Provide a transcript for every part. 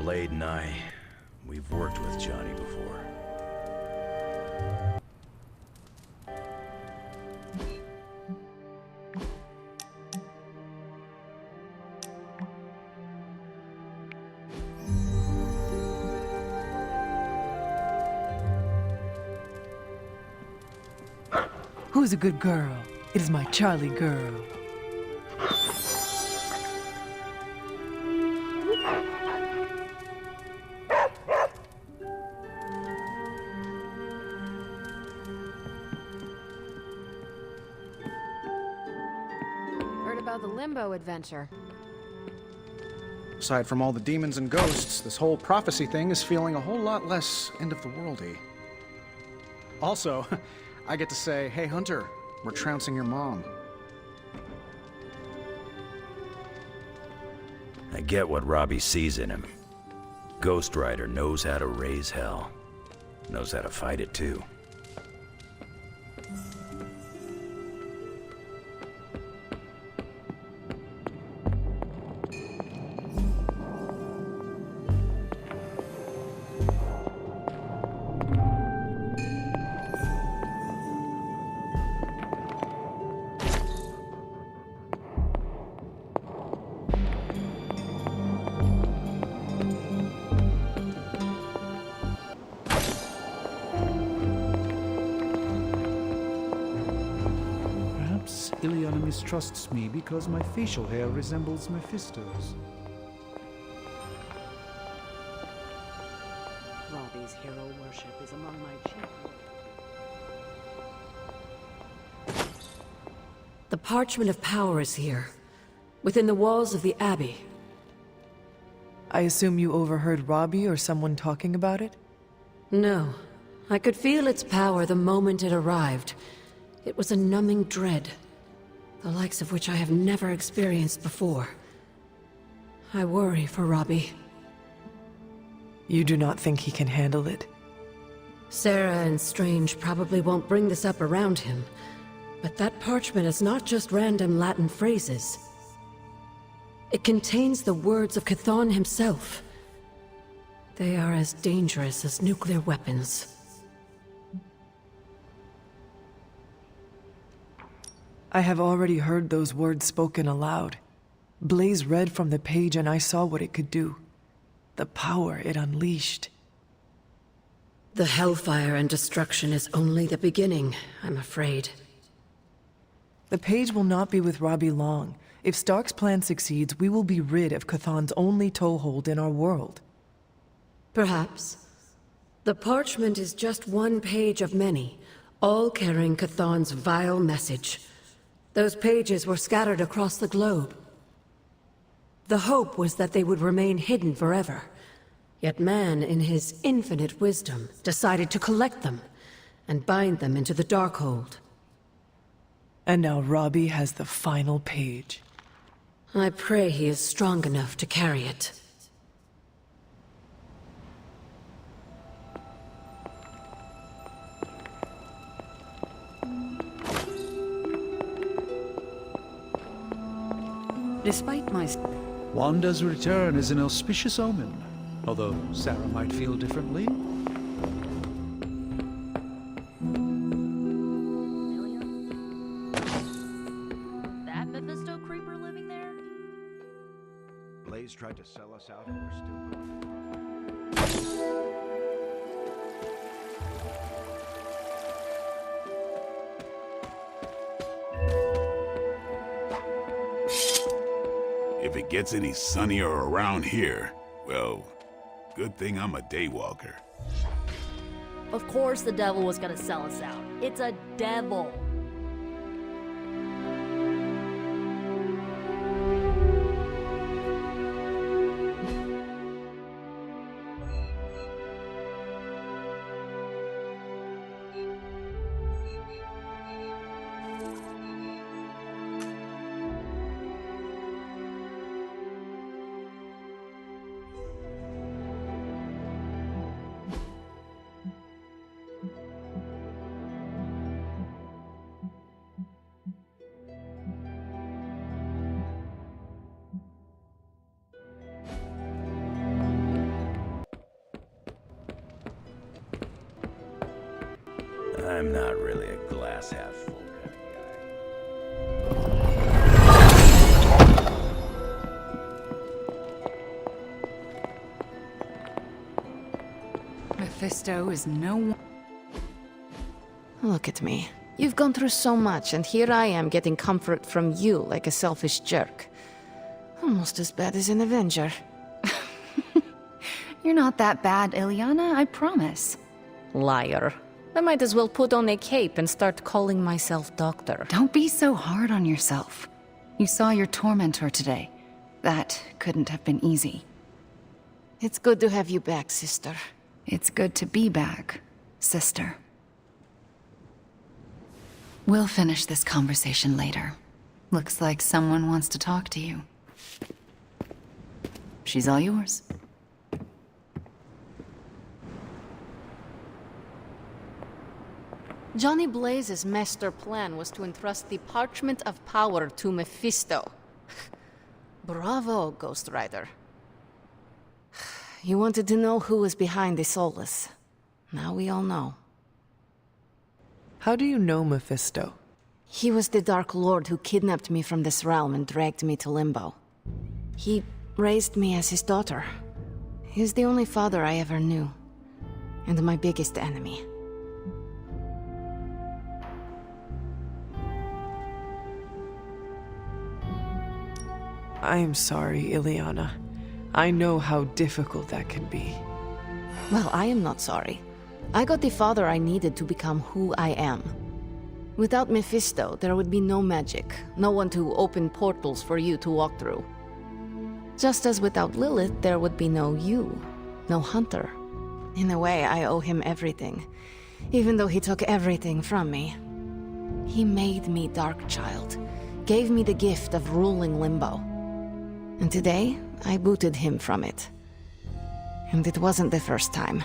Blade and we've worked with Johnny before. Who's a good girl? It is my Charlie girl. Heard about the Limbo adventure. Aside from all the demons and ghosts, this whole prophecy thing is feeling a whole lot less end-of-the-worldy. Also, I get to say, hey Hunter, we're trouncing your mom. I get what Robbie sees in him. Ghost Rider knows how to raise hell. Knows how to fight it too. Ileana mistrusts me because my facial hair resembles Mephisto's. Robbie's hero worship is among my chief. The Parchment of Power is here, within the walls of the Abbey. I assume you overheard Robbie or someone talking about it? No. I could feel its power the moment it arrived. It was a numbing dread, the likes of which I have never experienced before. I worry for Robbie. You do not think he can handle it? Sarah and Strange probably won't bring this up around him, but that parchment is not just random Latin phrases. It contains the words of Chthon himself. They are as dangerous as nuclear weapons. I have already heard those words spoken aloud. Blaze read from the page and I saw what it could do. The power it unleashed. The hellfire and destruction is only the beginning, I'm afraid. The page will not be with Robbie long. If Stark's plan succeeds, we will be rid of Chthon's only toehold in our world. Perhaps. The parchment is just one page of many, all carrying Chthon's vile message. Those pages were scattered across the globe. The hope was that they would remain hidden forever. Yet man, in his infinite wisdom, decided to collect them and bind them into the Darkhold. And now Robbie has the final page. I pray he is strong enough to carry it. Despite my... Wanda's return is an auspicious omen, although Sarah might feel differently. That Mephisto creeper living there? Blaze tried to sell us out and we're still going. If it gets any sunnier around here, well, good thing I'm a daywalker. Of course the devil was gonna sell us out. It's a devil. I'm not really a glass half full kind of guy. Mephisto is no one. Look at me. You've gone through so much, and here I am getting comfort from you like a selfish jerk. Almost as bad as an Avenger. You're not that bad, Ilyana, I promise. Liar. I might as well put on a cape and start calling myself Doctor. Don't be so hard on yourself. You saw your tormentor today. That couldn't have been easy. It's good to have you back, sister. It's good to be back, sister. We'll finish this conversation later. Looks like someone wants to talk to you. She's all yours. Johnny Blaze's master plan was to entrust the Parchment of Power to Mephisto. Bravo, Ghost Rider. You wanted to know who was behind the Solus. Now we all know. How do you know Mephisto? He was the Dark Lord who kidnapped me from this realm and dragged me to Limbo. He raised me as his daughter. He's the only father I ever knew. And my biggest enemy. I am sorry, Ilyana. I know how difficult that can be. Well, I am not sorry. I got the father I needed to become who I am. Without Mephisto, there would be no magic, no one to open portals for you to walk through. Just as without Lilith, there would be no you, no Hunter. In a way, I owe him everything, even though he took everything from me. He made me Darkchild, gave me the gift of ruling Limbo. And today, I booted him from it. And it wasn't the first time.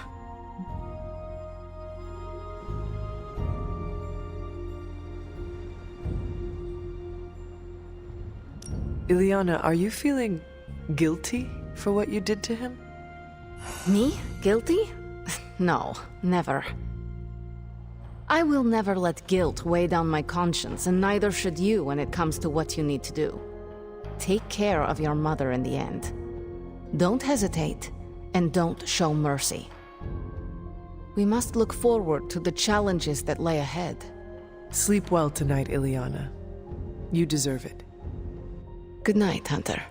Ilyana, are you feeling guilty for what you did to him? Me? Guilty? No, never. I will never let guilt weigh down my conscience, and neither should you when it comes to what you need to do. Take care of your mother in the end. Don't hesitate, and don't show mercy. We must look forward to the challenges that lay ahead. Sleep well tonight, Ilyana. You deserve it. Good night, Hunter.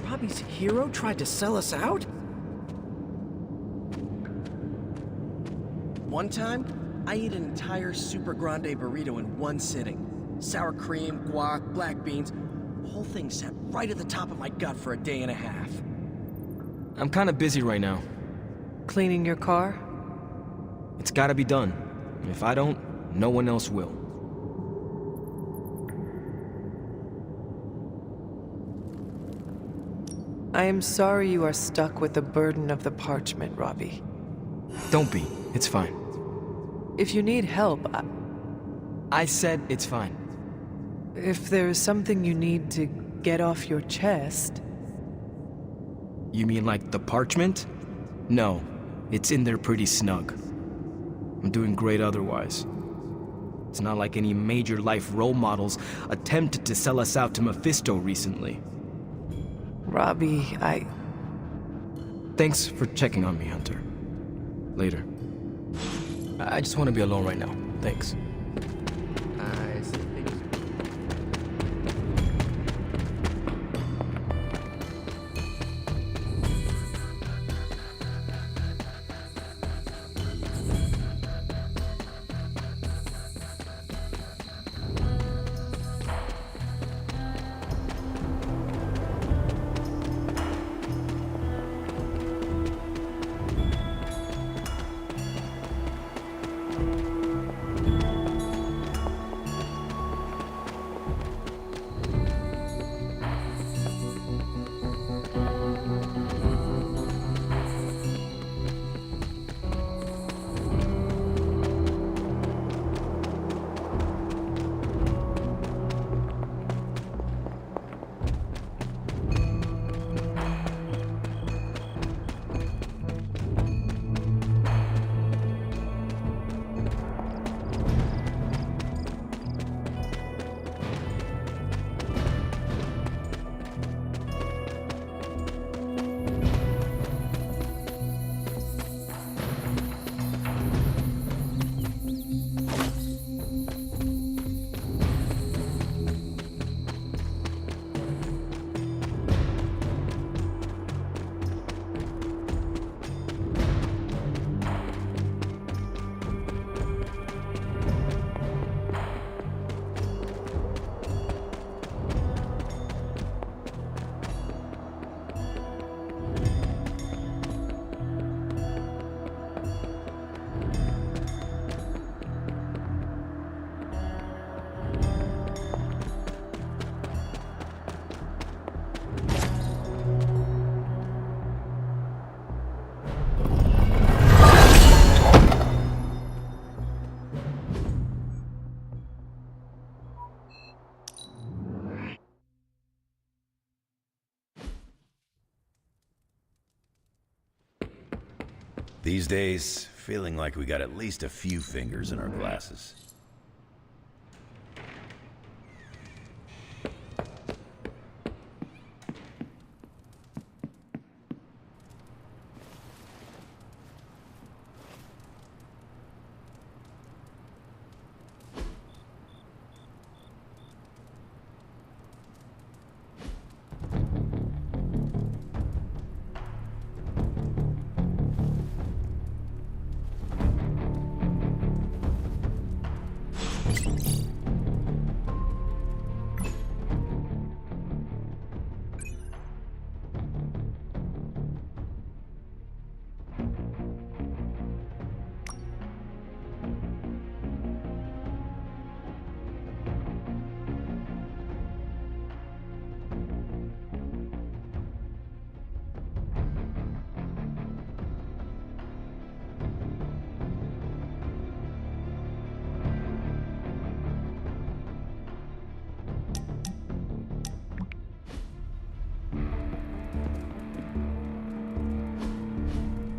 Robbie's hero tried to sell us out? One time, I ate an entire Super Grande burrito in one sitting. Sour cream, guac, black beans. The whole thing sat right at the top of my gut for a day and a half. I'm kinda busy right now. Cleaning your car? It's gotta be done. If I don't, no one else will. I am sorry you are stuck with the burden of the parchment, Robbie. Don't be. It's fine. If you need help, I said it's fine. if there is something you need to get off your chest... You mean like the parchment? No. It's in there pretty snug. I'm doing great otherwise. It's not like any major life role models attempted to sell us out to Mephisto recently. Robbie, Thanks for checking on me, Hunter. Later. I just want to be alone right now. Thanks. These days, feeling like we got at least a few fingers in our glasses.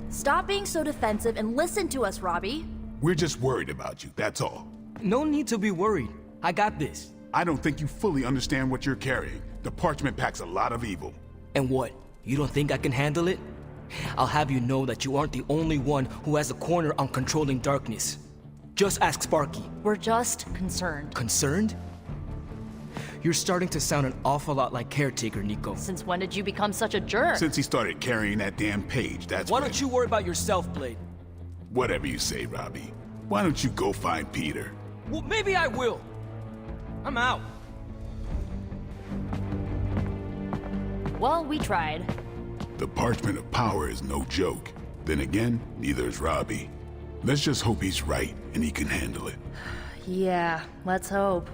Stop being so defensive and listen to us, Robbie. We're just worried about you, that's all. No need to be worried. I got this. I don't think you fully understand what you're carrying. The parchment packs a lot of evil. And what? You don't think I can handle it? I'll have you know that you aren't the only one who has a corner on controlling darkness. Just ask Sparky. We're just concerned. Concerned? You're starting to sound an awful lot like Caretaker, Nico. Since when did you become such a jerk? Since he started carrying that damn page, that's Why don't you worry about yourself, Blade? Whatever you say, Robbie. Why don't you go find Peter? Well, maybe I will. I'm out. Well, we tried. The Parchment of Power is no joke. Then again, neither is Robbie. Let's just hope he's right and he can handle it. Yeah, let's hope.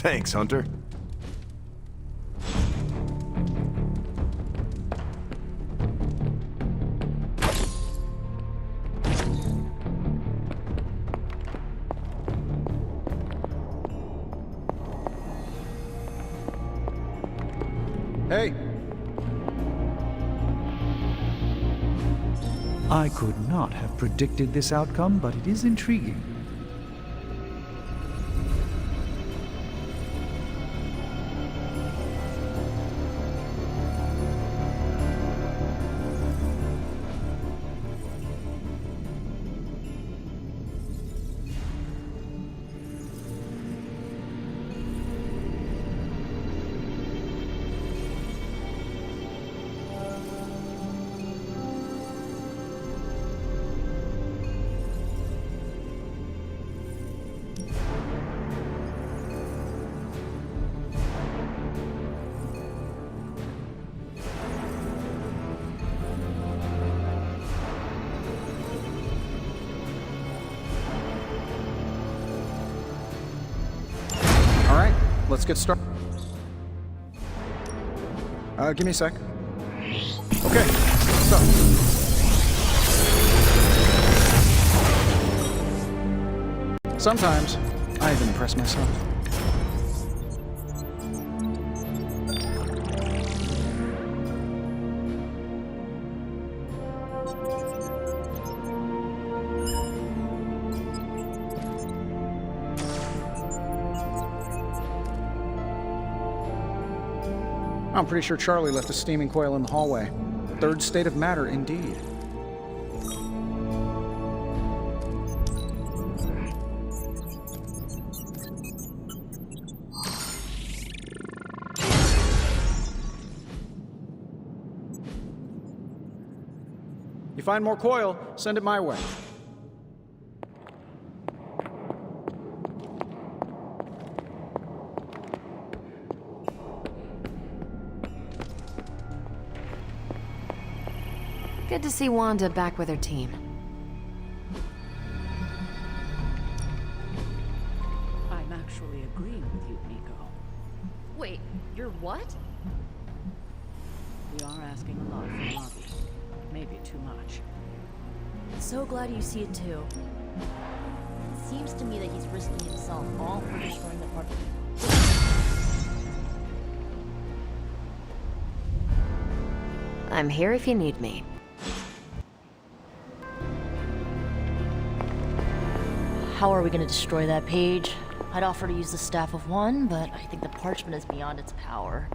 Thanks, Hunter. Hey! I could not have predicted this outcome, but it is intriguing. Let's get started. Give me a sec. Okay, so. Sometimes, I even impress myself. I'm pretty sure Charlie left a steaming coil in the hallway. Third state of matter, indeed. You find more coil, send it my way. Good to see Wanda back with her team. I'm actually agreeing with you, Nico. Wait, you're what? We are asking a lot from Robbie. Maybe too much. So glad you see it too. It seems to me that he's risking himself all for destroying the parchment. I'm here if you need me. How are we gonna destroy that page? I'd offer to use the Staff of One, but I think the parchment is beyond its power.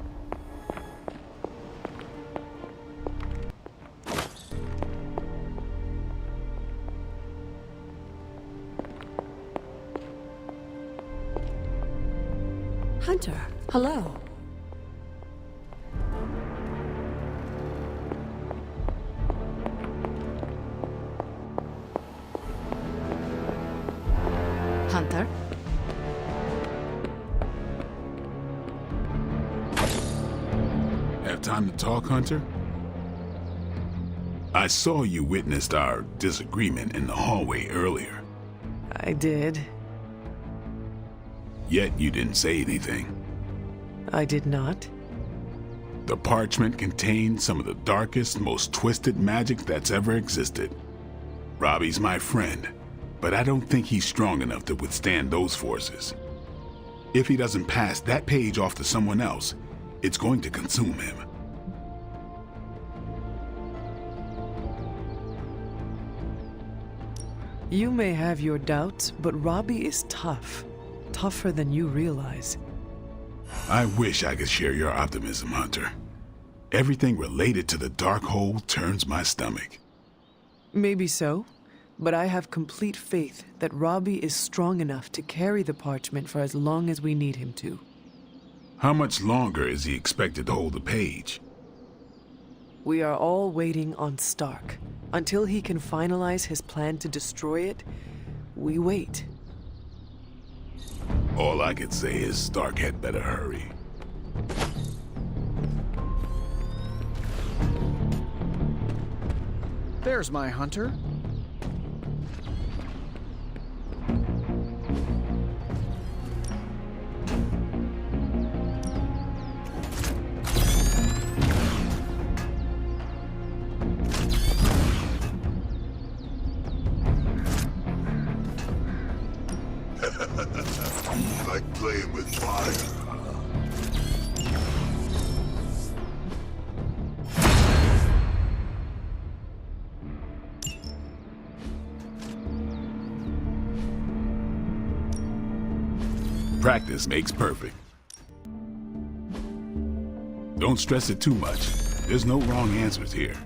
Hunter, hello. Hunter? Have time to talk, Hunter? I saw you witnessed our disagreement in the hallway earlier. I did. Yet you didn't say anything. I did not. The parchment contained some of the darkest, most twisted magic that's ever existed. Robbie's my friend, but I don't think he's strong enough to withstand those forces. If he doesn't pass that page off to someone else, it's going to consume him. You may have your doubts, but Robbie is tough. Tougher than you realize. I wish I could share your optimism, Hunter. Everything related to the Darkhold turns my stomach. Maybe so, but I have complete faith that Robbie is strong enough to carry the parchment for as long as we need him to. How much longer is he expected to hold the page? We are all waiting on Stark. Until he can finalize his plan to destroy it, we wait. All I could say is Stark had better hurry. There's my Hunter. Like playing with fire. Practice makes perfect. Don't stress it too much. There's no wrong answers here.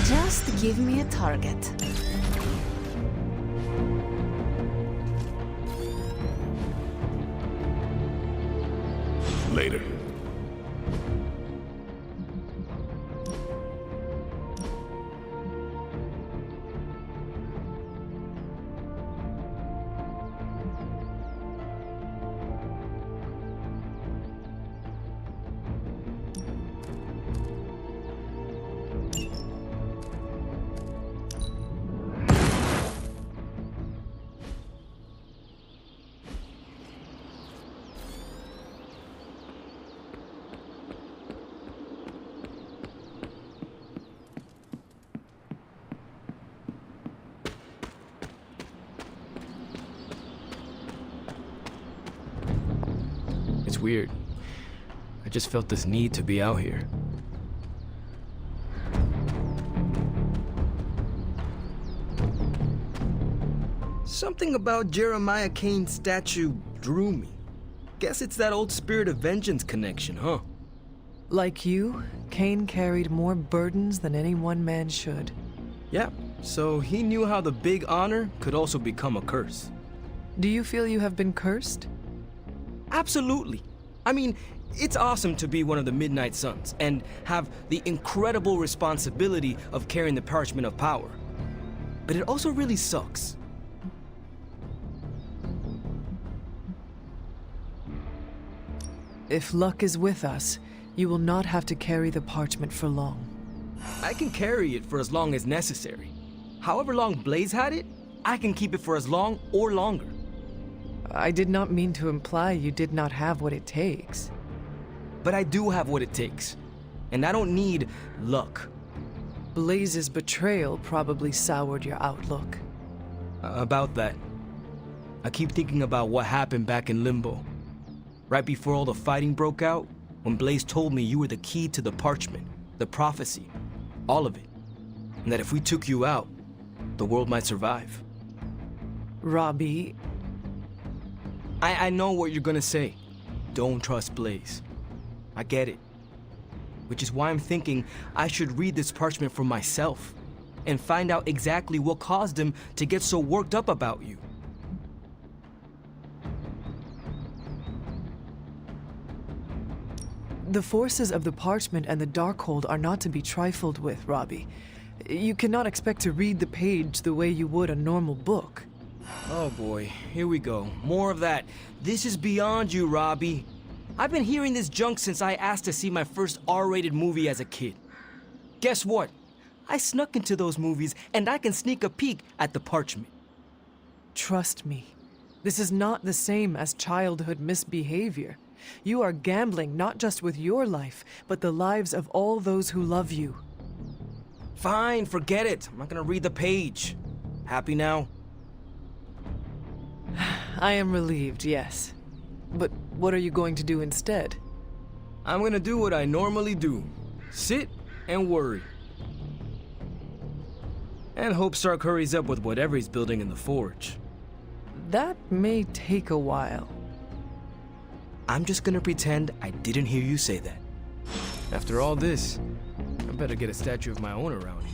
Just give me a target. Later. It's weird. I just felt this need to be out here. Something about Jeremiah Kane's statue drew me. Guess it's that old Spirit of Vengeance connection, huh? Like you, Kane carried more burdens than any one man should. Yeah, So he knew how the big honor could also become a curse. Do you feel you have been cursed? Absolutely. I mean, it's awesome to be one of the Midnight Suns and have the incredible responsibility of carrying the Parchment of Power. But it also really sucks. If luck is with us, you will not have to carry the parchment for long. I can carry it for as long as necessary. However long Blaze had it, I can keep it for as long or longer. I did not mean to imply you did not have what it takes. But I do have what it takes. And I don't need luck. Blaze's betrayal probably soured your outlook. About that. I keep thinking about what happened back in Limbo. Right before all the fighting broke out, when Blaze told me you were the key to the parchment, the prophecy, all of it. And that if we took you out, the world might survive. Robbie... I know what you're gonna say. Don't trust Blaze. I get it. Which is why I'm thinking I should read this parchment for myself and find out exactly what caused him to get so worked up about you. The forces of the parchment and the Darkhold are not to be trifled with, Robbie. You cannot expect to read the page the way you would a normal book. Oh boy, here we go. More of that. This is beyond you, Robbie. I've been hearing this junk since I asked to see my first R-rated movie as a kid. Guess what? I snuck into those movies and I can sneak a peek at the parchment. Trust me, this is not the same as childhood misbehavior. You are gambling not just with your life, but the lives of all those who love you. Fine, forget it. I'm not gonna read the page. Happy now? I am relieved, yes. But what are you going to do instead? I'm gonna do what I normally do. Sit and worry. And hope Stark hurries up with whatever he's building in the forge. That may take a while. I'm just gonna pretend I didn't hear you say that. After all this, I better get a statue of my own around here.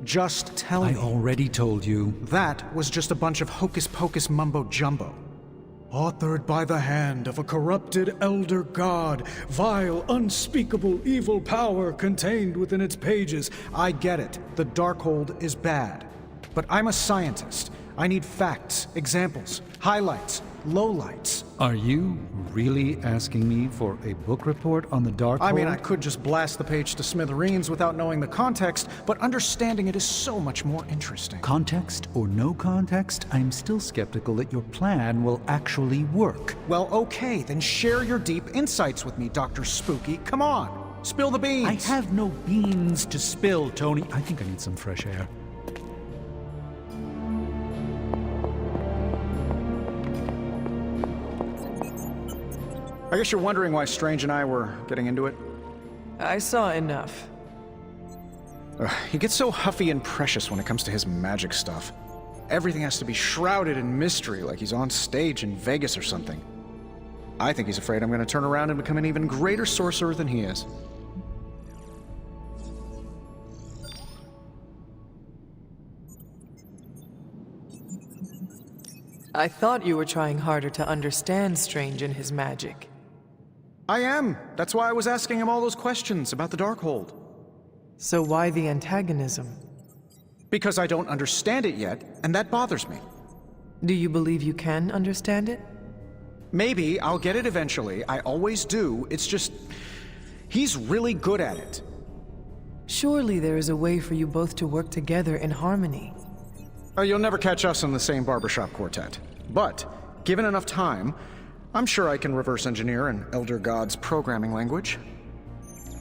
Just tell me. I already told you. That was just a bunch of hocus-pocus mumbo-jumbo. Authored by the hand of a corrupted elder god, vile, unspeakable evil power contained within its pages. I get it. The Darkhold is bad. But I'm a scientist. I need facts, examples, highlights, lowlights. Are you really asking me for a book report on the Darkhold? I mean, I could just blast the page to smithereens without knowing the context, but understanding it is so much more interesting. Context or no context, I'm still skeptical that your plan will actually work. Well, okay, then share your deep insights with me, Dr. Spooky. Come on, spill the beans. I have no beans to spill, Tony. I think I need some fresh air. I guess you're wondering why Strange and I were getting into it? I saw enough. He gets so huffy and precious when it comes to his magic stuff. Everything has to be shrouded in mystery, like he's on stage in Vegas or something. I think he's afraid I'm going to turn around and become an even greater sorcerer than he is. I thought you were trying harder to understand Strange and his magic. I am. That's why I was asking him all those questions about the Darkhold. So why the antagonism? Because I don't understand it yet, and that bothers me. Do you believe you can understand it? Maybe. I'll get it eventually. I always do. It's just... he's really good at it. Surely there is a way for you both to work together in harmony. You'll never catch us in the same barbershop quartet. But, given enough time, I'm sure I can reverse engineer an Elder God's programming language.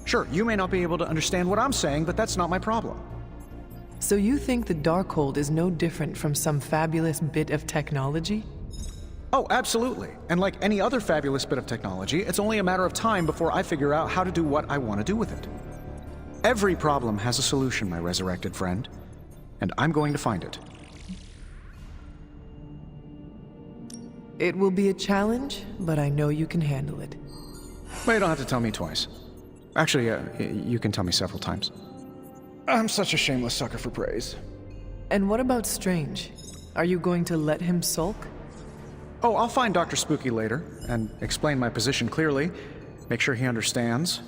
Sure, you may not be able to understand what I'm saying, but that's not my problem. So you think the Darkhold is no different from some fabulous bit of technology? Oh, absolutely. And like any other fabulous bit of technology, it's only a matter of time before I figure out how to do what I want to do with it. Every problem has a solution, my resurrected friend. and I'm going to find it. It will be a challenge, but I know you can handle it. Well, you don't have to tell me twice. Actually, you can tell me several times. I'm such a shameless sucker for praise. And what about Strange? Are you going to let him sulk? Oh, I'll find Dr. Spooky later, and explain my position clearly. Make sure he understands.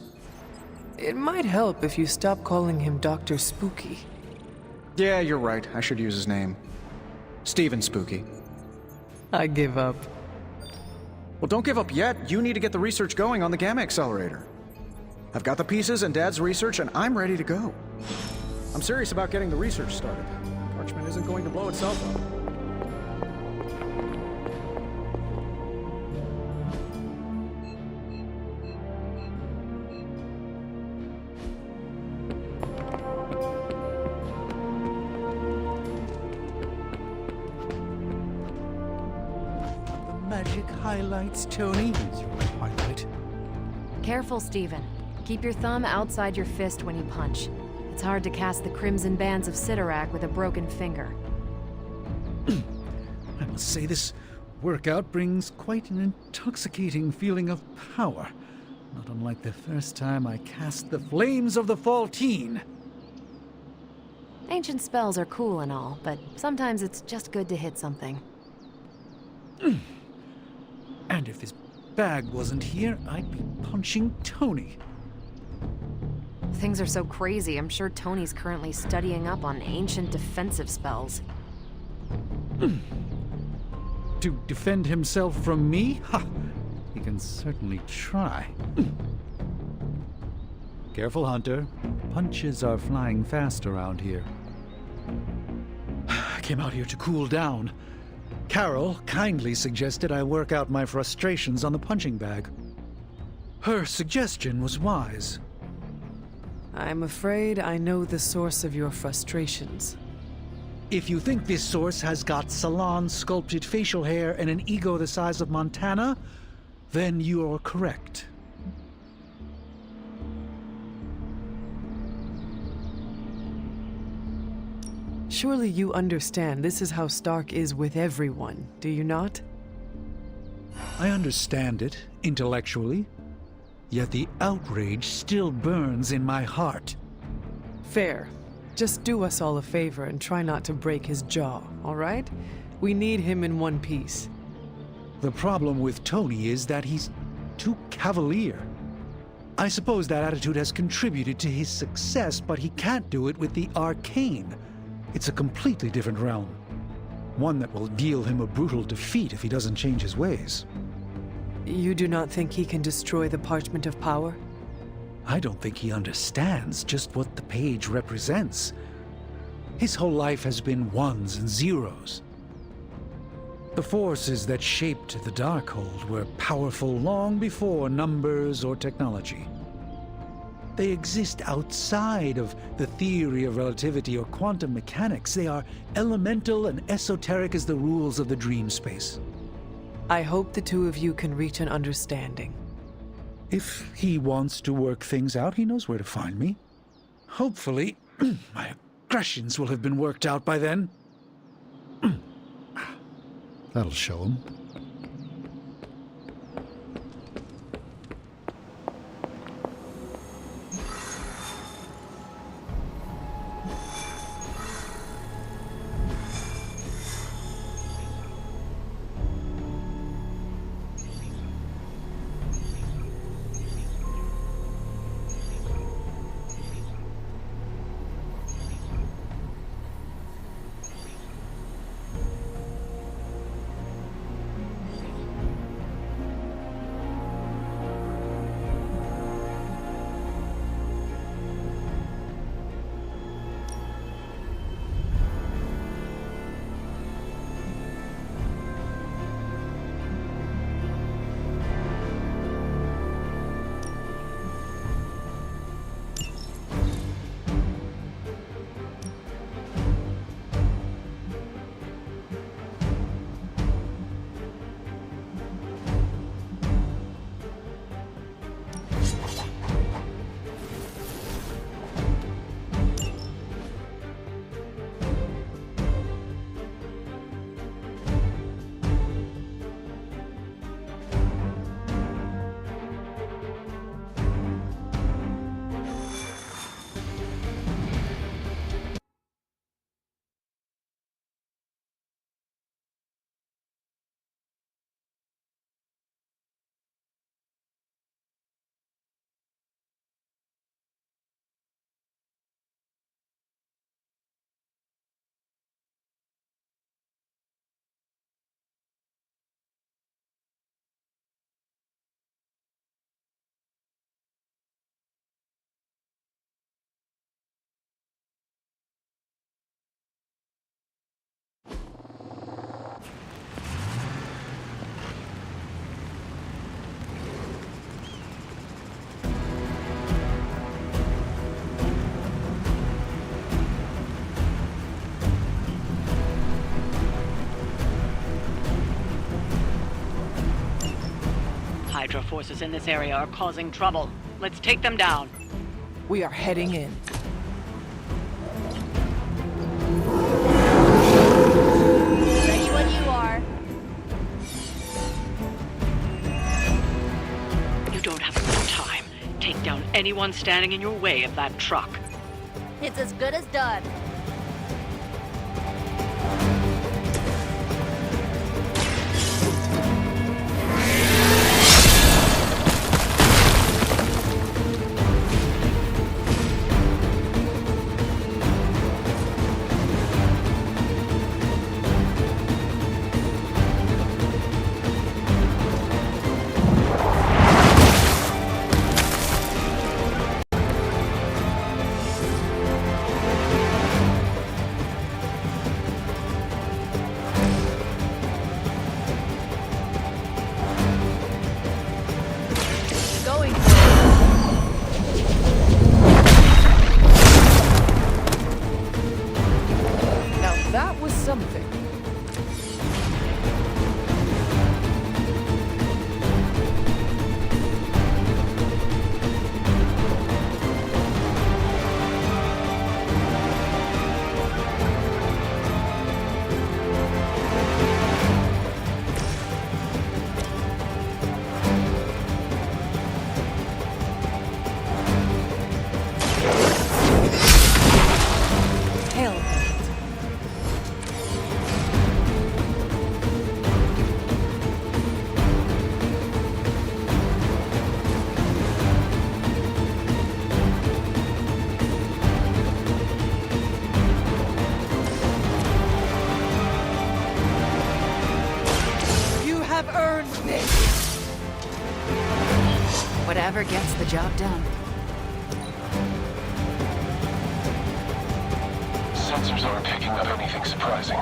It might help if you stop calling him Dr. Spooky. Yeah, you're right. I should use his name. Stephen Spooky. I give up. Well, don't give up yet. You need to get the research going on the Gamma Accelerator. I've got the pieces and Dad's research, and I'm ready to go. I'm serious about getting the research started. Parchment isn't going to blow itself up. Magic highlights, Tony. It's your highlight. Careful, Stephen. Keep your thumb outside your fist when you punch. It's hard to cast the crimson bands of Cyttorak with a broken finger. I must say this workout brings quite an intoxicating feeling of power. Not unlike the first time I cast the Flames of the Faltine. Ancient spells are cool and all, but sometimes it's just good to hit something. And if this bag wasn't here, I'd be punching Tony. Things are so crazy, I'm sure Tony's currently studying up on ancient defensive spells. To defend himself from me? Ha! He can certainly try. Careful, Hunter. Punches are flying fast around here. I came out here to cool down. Carol kindly suggested I work out my frustrations on the punching bag. Her suggestion was wise. I'm afraid I know the source of your frustrations. If you think this source has got salon-sculpted facial hair and an ego the size of Montana, then you're correct. Surely you understand this is how Stark is with everyone, do you not? I understand it, intellectually. Yet the outrage still burns in my heart. Fair. Just do us all a favor and try not to break his jaw, all right? We need him in one piece. The problem with Tony is that he's too cavalier. I suppose that attitude has contributed to his success, but he can't do it with the arcane. It's a completely different realm. One that will deal him a brutal defeat if he doesn't change his ways. You do not think he can destroy the Parchment of Power? I don't think he understands just what the page represents. His whole life has been ones and zeros. The forces that shaped the Darkhold were powerful long before numbers or technology. They exist outside of the theory of relativity or quantum mechanics. They are elemental and esoteric as the rules of the dream space. I hope the two of you can reach an understanding. If he wants to work things out, he knows where to find me. Hopefully, my aggressions will have been worked out by then. That'll show him. Hydra forces in this area are causing trouble. Let's take them down. We are heading in. Ready when you are. You don't have enough time. Take down anyone standing in your way of that truck. It's as good as done. Going. Now that was something. Hell. You have earned this. Whatever gets the job done. Sensors aren't picking up anything surprising.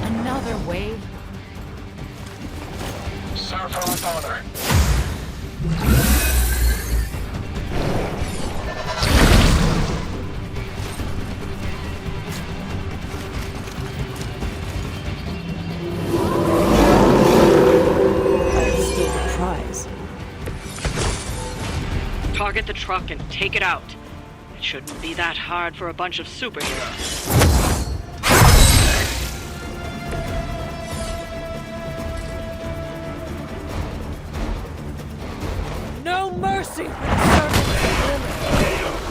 Another wave? Serve her with honor. I'm still the prize. Target the truck and take it out. It shouldn't be that hard for a bunch of superheroes. No mercy for the servants of Lilith.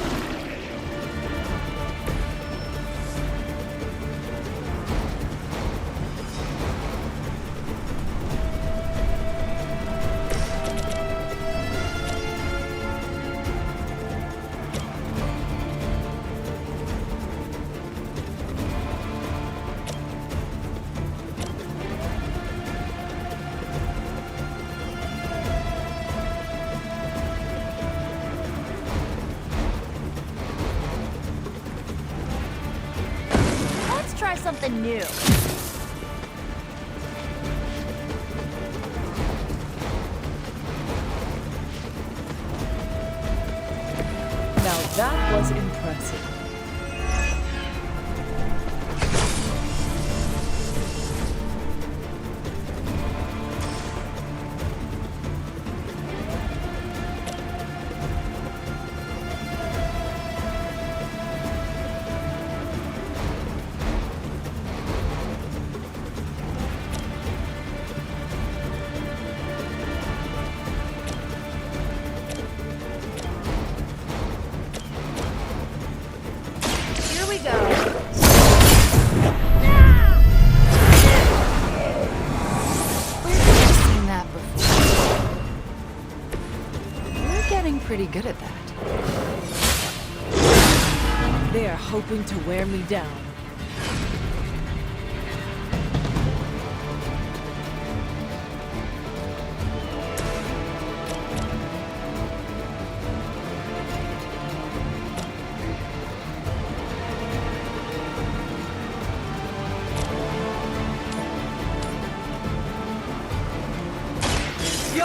Let's try something new. Now that was impressive. Here we go. We've seen that before. We're getting pretty good at that. They are hoping to wear me down.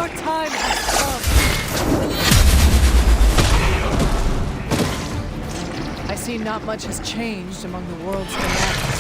Your time has come. I see not much has changed among the world's fanatics.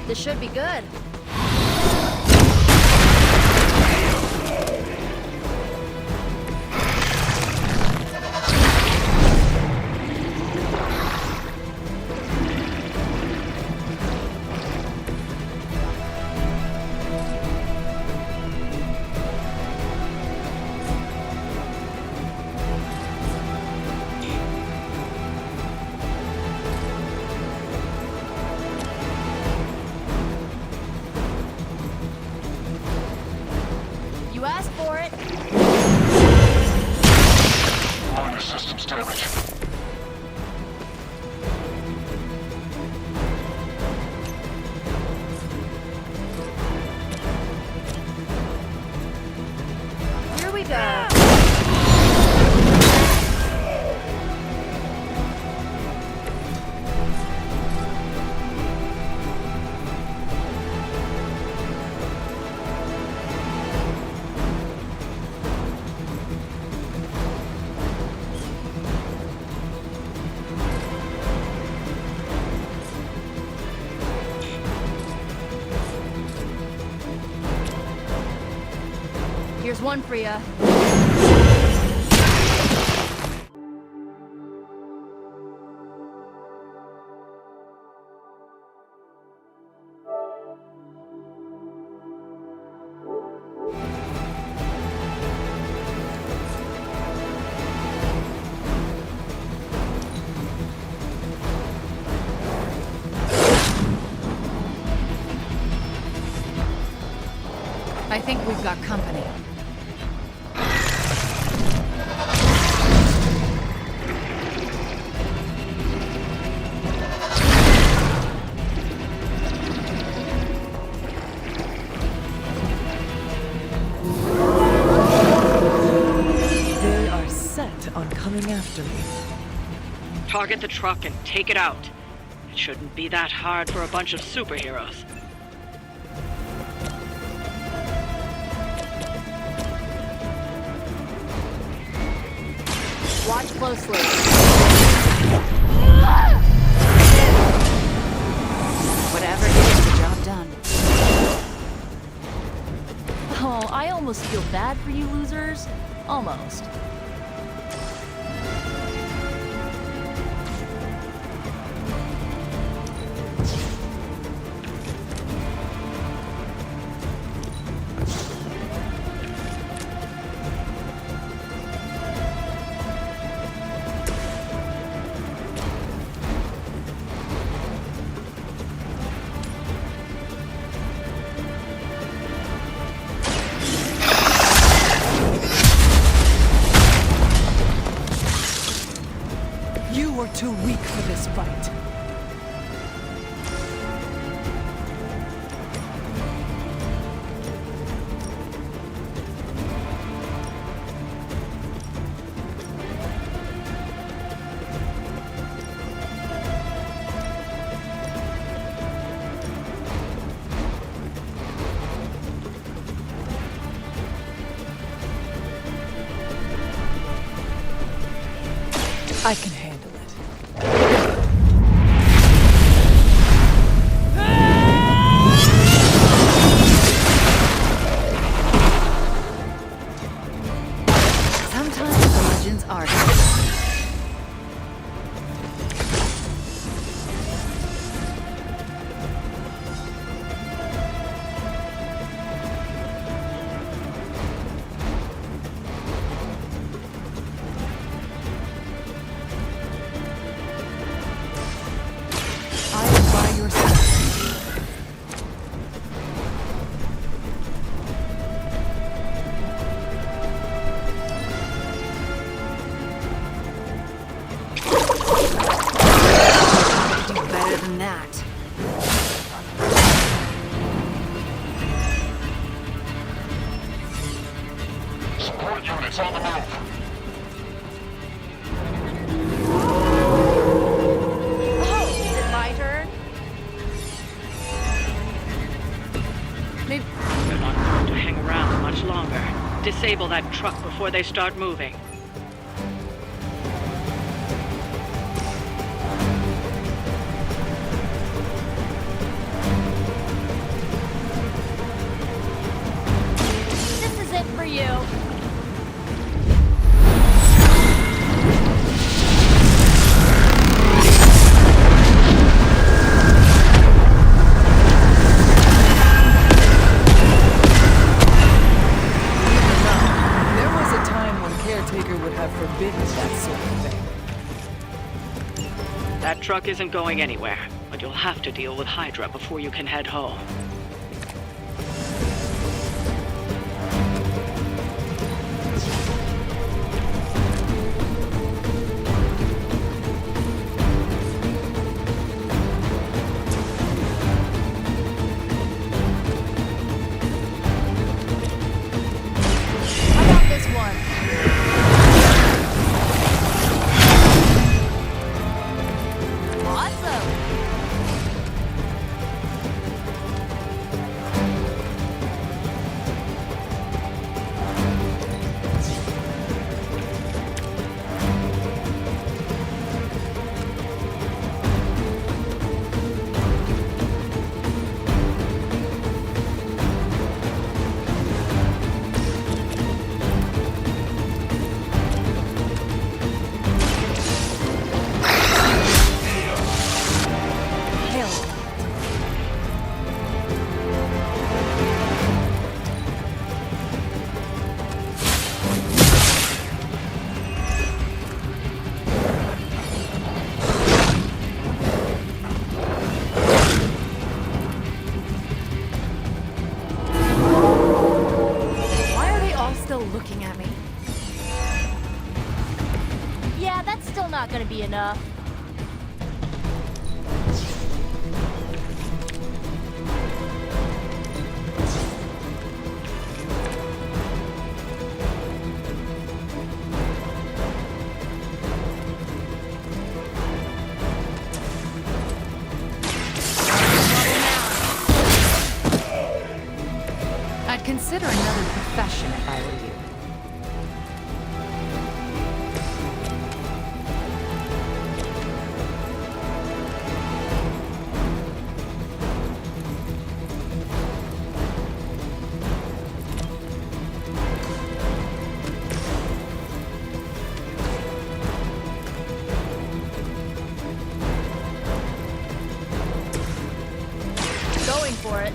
This should be good. You asked for it. Minor systems damage. Here we go. Here's one for ya. I think we've got company. They are set on coming after me. Target the truck and take it out. It shouldn't be that hard for a bunch of superheroes. Watch closely. Whatever gets the job done. Oh, I almost feel bad for you losers. Almost. You are too weak for this fight. I can handle it. Sometimes the legends are true. I am by your side. Do better than that. Support units on the move. Oh, is it my turn? Maybe. They're not going to hang around much longer. Disable that truck before they start moving. This is it for you. There was a time when Caretaker would have forbidden that sort of thing. That truck isn't going anywhere, but you'll have to deal with Hydra before you can head home. How about this one? Awesome. Why are they all still looking at me? Yeah, that's still not gonna be enough. I'd consider another profession if I were you. Going for it.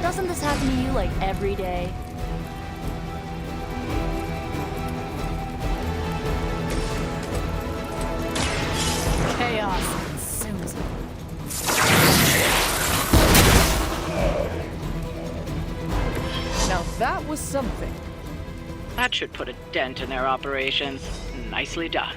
Doesn't this happen to you like every day? Chaos consumes me. Now that was something. That should put a dent in their operations. Nicely done.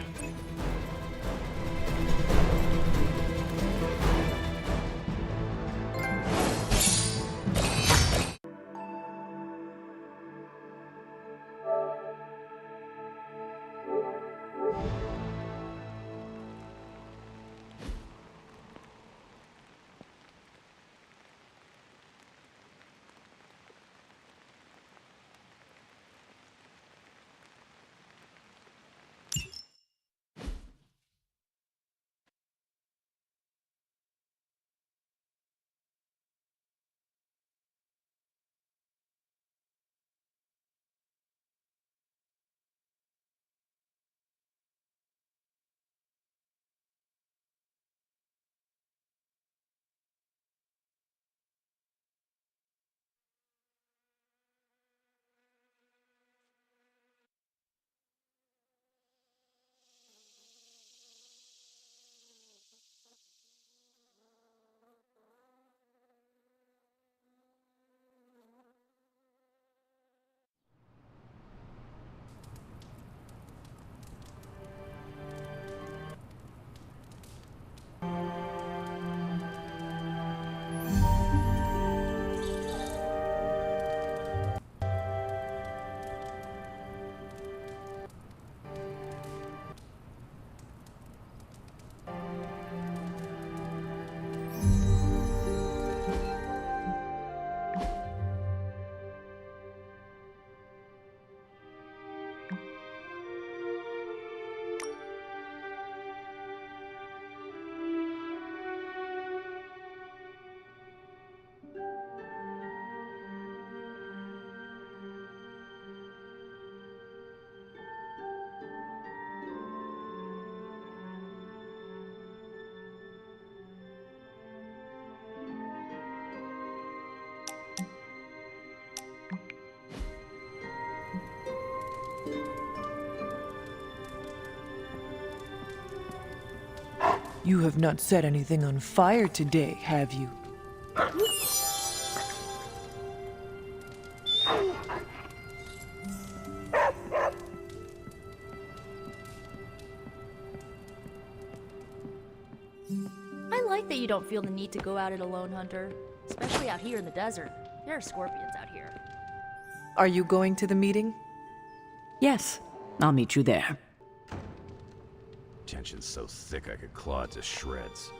You have not set anything on fire today, have you? I like that you don't feel the need to go at it alone, Hunter. Especially out here in the desert. There are scorpions out here. Are you going to the meeting? Yes, I'll meet you there. Tension's so thick I could claw it to shreds.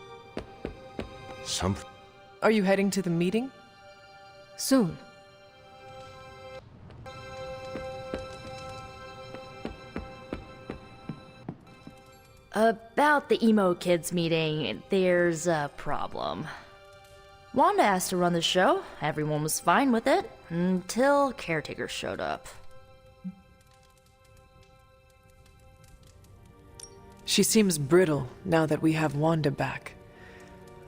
Are you heading to the meeting? Soon. About the emo kids meeting, there's a problem. Wanda asked to run the show. Everyone was fine with it, until Caretaker showed up. She seems brittle now that we have Wanda back.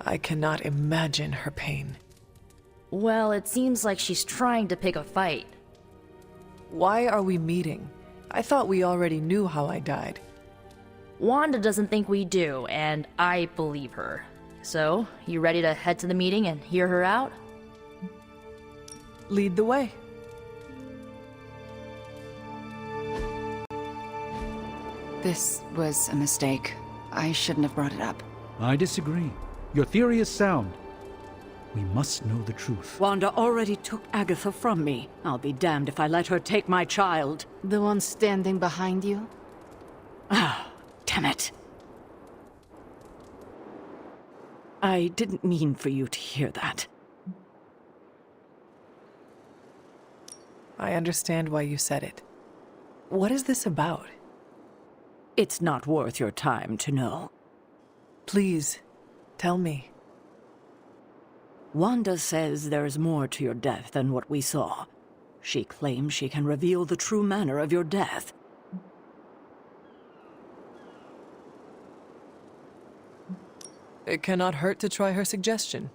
I cannot imagine her pain. Well, it seems like she's trying to pick a fight. Why are we meeting? I thought we already knew how I died. Wanda doesn't think we do, and I believe her. So, you ready to head to the meeting and hear her out? Lead the way. This was a mistake. I shouldn't have brought it up. I disagree. Your theory is sound. We must know the truth. Wanda already took Agatha from me. I'll be damned if I let her take my child. The one standing behind you? Ah, damn it. I didn't mean for you to hear that. I understand why you said it. What is this about? It's not worth your time to know. Please, tell me. Wanda says there's more to your death than what we saw. She claims she can reveal the true manner of your death. It cannot hurt to try her suggestion.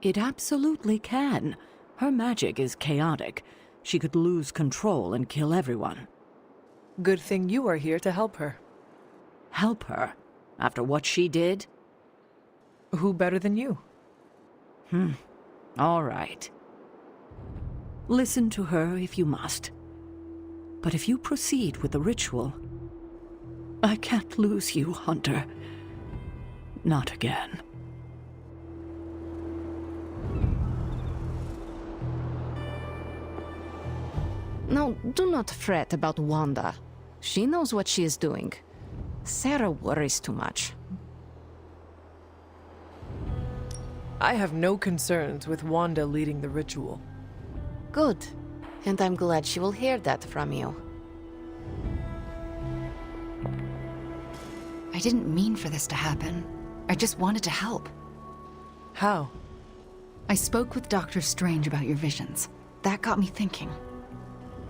It absolutely can. Her magic is chaotic. She could lose control and kill everyone. Good thing you are here to help her. Help her? After what she did? Who better than you? All right. Listen to her if you must. But if you proceed with the ritual, I can't lose you, Hunter. Not again. No, do not fret about Wanda. She knows what she is doing. Sarah worries too much. I have no concerns with Wanda leading the ritual. Good. And I'm glad she will hear that from you. I didn't mean for this to happen. I just wanted to help. How? I spoke with Dr. Strange about your visions. That got me thinking.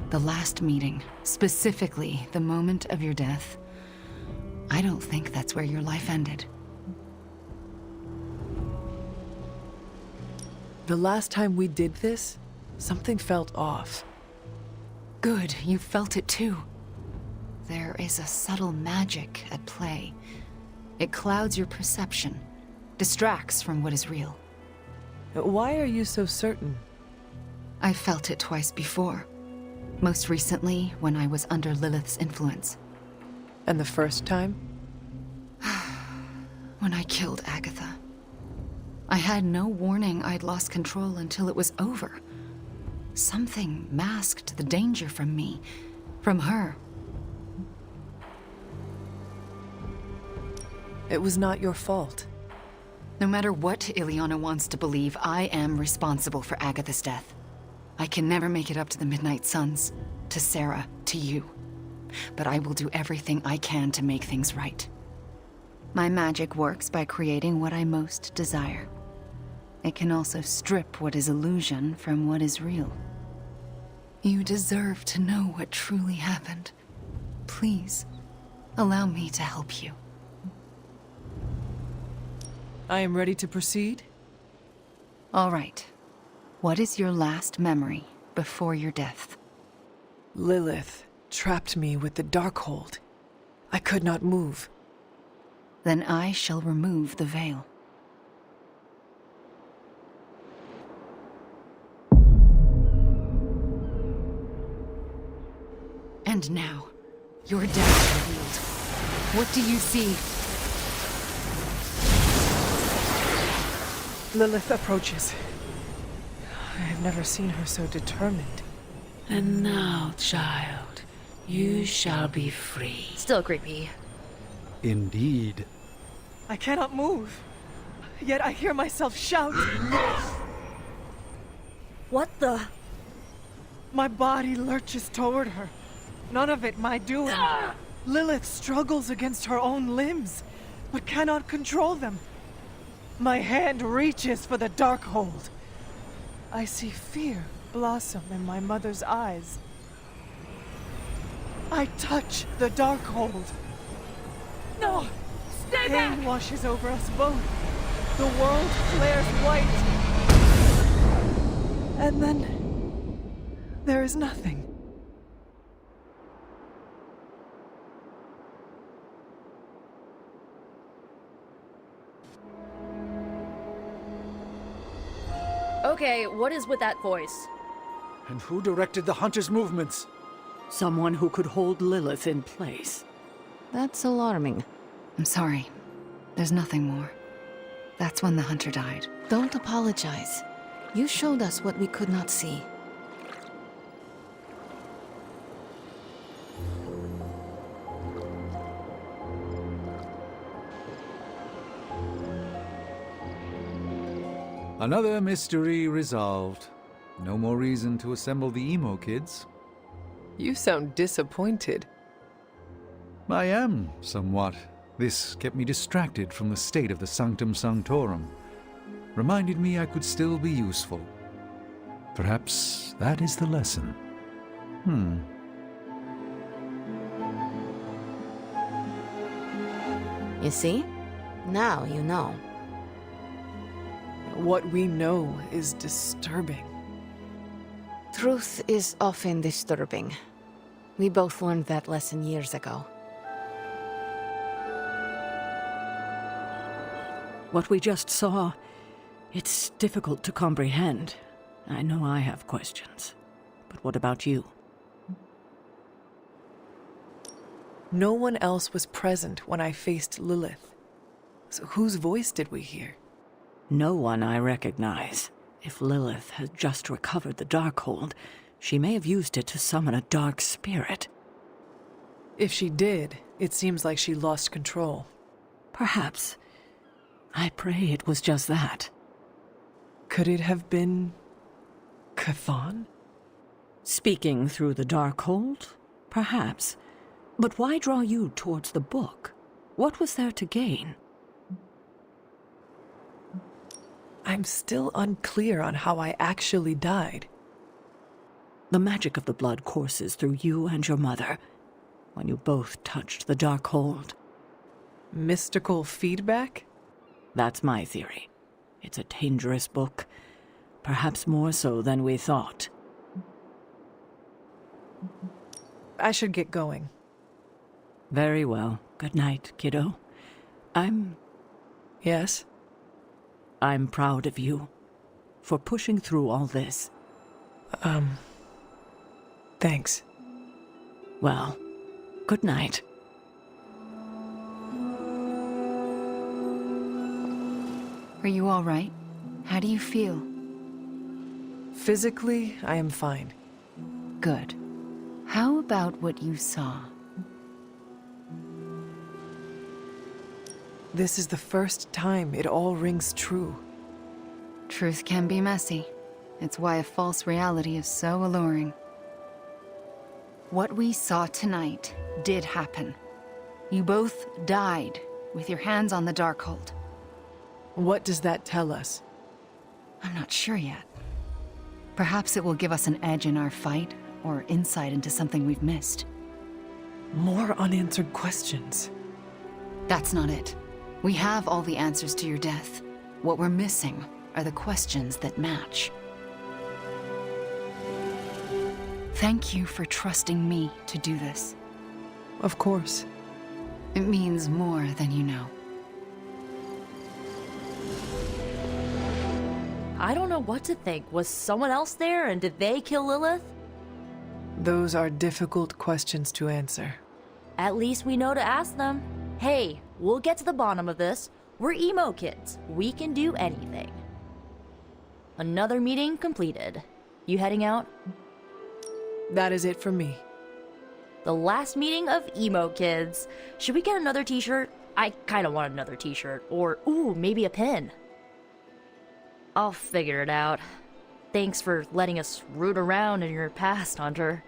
The last meeting, specifically the moment of your death, I don't think that's where your life ended. The last time we did this, something felt off. Good, you felt it too. There is a subtle magic at play. It clouds your perception, distracts from what is real. Why are you so certain? I felt it twice before. Most recently, when I was under Lilith's influence. And the first time? When I killed Agatha. I had no warning I'd lost control until it was over. Something masked the danger from me, from her. It was not your fault. No matter what Ileana wants to believe, I am responsible for Agatha's death. I can never make it up to the Midnight Suns, to Sarah, to you. But I will do everything I can to make things right. My magic works by creating what I most desire. It can also strip what is illusion from what is real. You deserve to know what truly happened. Please, allow me to help you. I am ready to proceed. All right. What is your last memory before your death? Lilith trapped me with the Darkhold. I could not move. Then I shall remove the veil. And now, your death revealed. What do you see? Lilith approaches. I have never seen her so determined. And now, child, you shall be free. Still creepy. Indeed. I cannot move. Yet I hear myself shout. What the? My body lurches toward her. None of it my doing. Lilith struggles against her own limbs, but cannot control them. My hand reaches for the Darkhold. I see fear blossom in my mother's eyes. I touch the Darkhold. No! Stay back! Pain washes over us both. The world flares white. And then there is nothing. Okay, what is with that voice? And who directed the hunter's movements? Someone who could hold Lilith in place. That's alarming. I'm sorry. There's nothing more. That's when the hunter died. Don't apologize. You showed us what we could not see. Another mystery resolved. No more reason to assemble the emo kids. You sound disappointed. I am, somewhat. This kept me distracted from the state of the Sanctum Sanctorum. Reminded me I could still be useful. Perhaps that is the lesson. You see? Now you know. What we know is disturbing. Truth is often disturbing. We both learned that lesson years ago. What we just saw, it's difficult to comprehend. I know I have questions. But what about you? No one else was present when I faced Lilith. So whose voice did we hear? No one I recognize. If Lilith has just recovered the Darkhold, she may have used it to summon a dark spirit. If she did, it seems like she lost control. Perhaps. I pray it was just that. Could it have been Chthon? Speaking through the Darkhold? Perhaps. But why draw you towards the book? What was there to gain? I'm still unclear on how I actually died. The magic of the blood courses through you and your mother when you both touched the Darkhold. Mystical feedback? That's my theory. It's a dangerous book. Perhaps more so than we thought. I should get going. Very well. Good night, kiddo. Yes? I'm proud of you for pushing through all this. Thanks. Well, good night. Are you all right? How do you feel? Physically, I am fine. Good. How about what you saw? This is the first time it all rings true. Truth can be messy. It's why a false reality is so alluring. What we saw tonight did happen. You both died with your hands on the Darkhold. What does that tell us? I'm not sure yet. Perhaps it will give us an edge in our fight, or insight into something we've missed. More unanswered questions. That's not it. We have all the answers to your death. What we're missing are the questions that match. Thank you for trusting me to do this. Of course. It means more than you know. I don't know what to think. Was someone else there, and did they kill Lilith? Those are difficult questions to answer. At least we know to ask them. Hey, we'll get to the bottom of this. We're emo kids. We can do anything. Another meeting completed. You heading out? That is it for me. The last meeting of emo kids. Should we get another t-shirt? I kinda want another t-shirt. Or, ooh, maybe a pin. I'll figure it out. Thanks for letting us root around in your past, Hunter.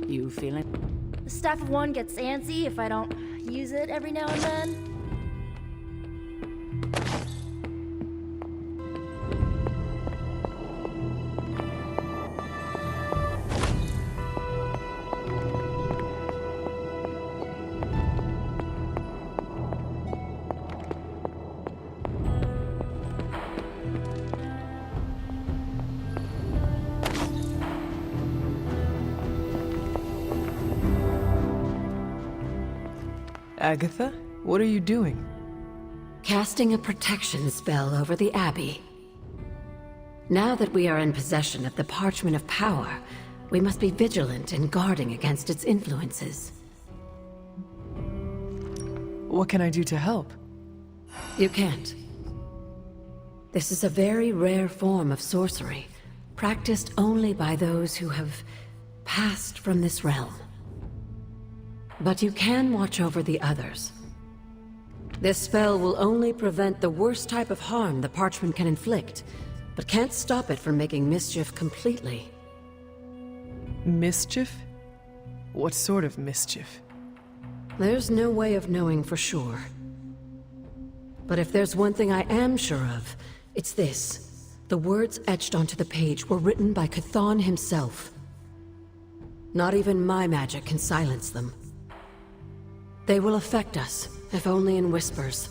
You feeling? The staff of one gets antsy if I don't use it every now and then. Agatha, what are you doing? Casting a protection spell over the Abbey. Now that we are in possession of the Parchment of Power, we must be vigilant in guarding against its influences. What can I do to help? You can't. This is a very rare form of sorcery, practiced only by those who have passed from this realm. But you can watch over the others. This spell will only prevent the worst type of harm the Parchment can inflict, but can't stop it from making mischief completely. Mischief? What sort of mischief? There's no way of knowing for sure. But if there's one thing I am sure of, it's this. The words etched onto the page were written by Chthon himself. Not even my magic can silence them. They will affect us, if only in whispers.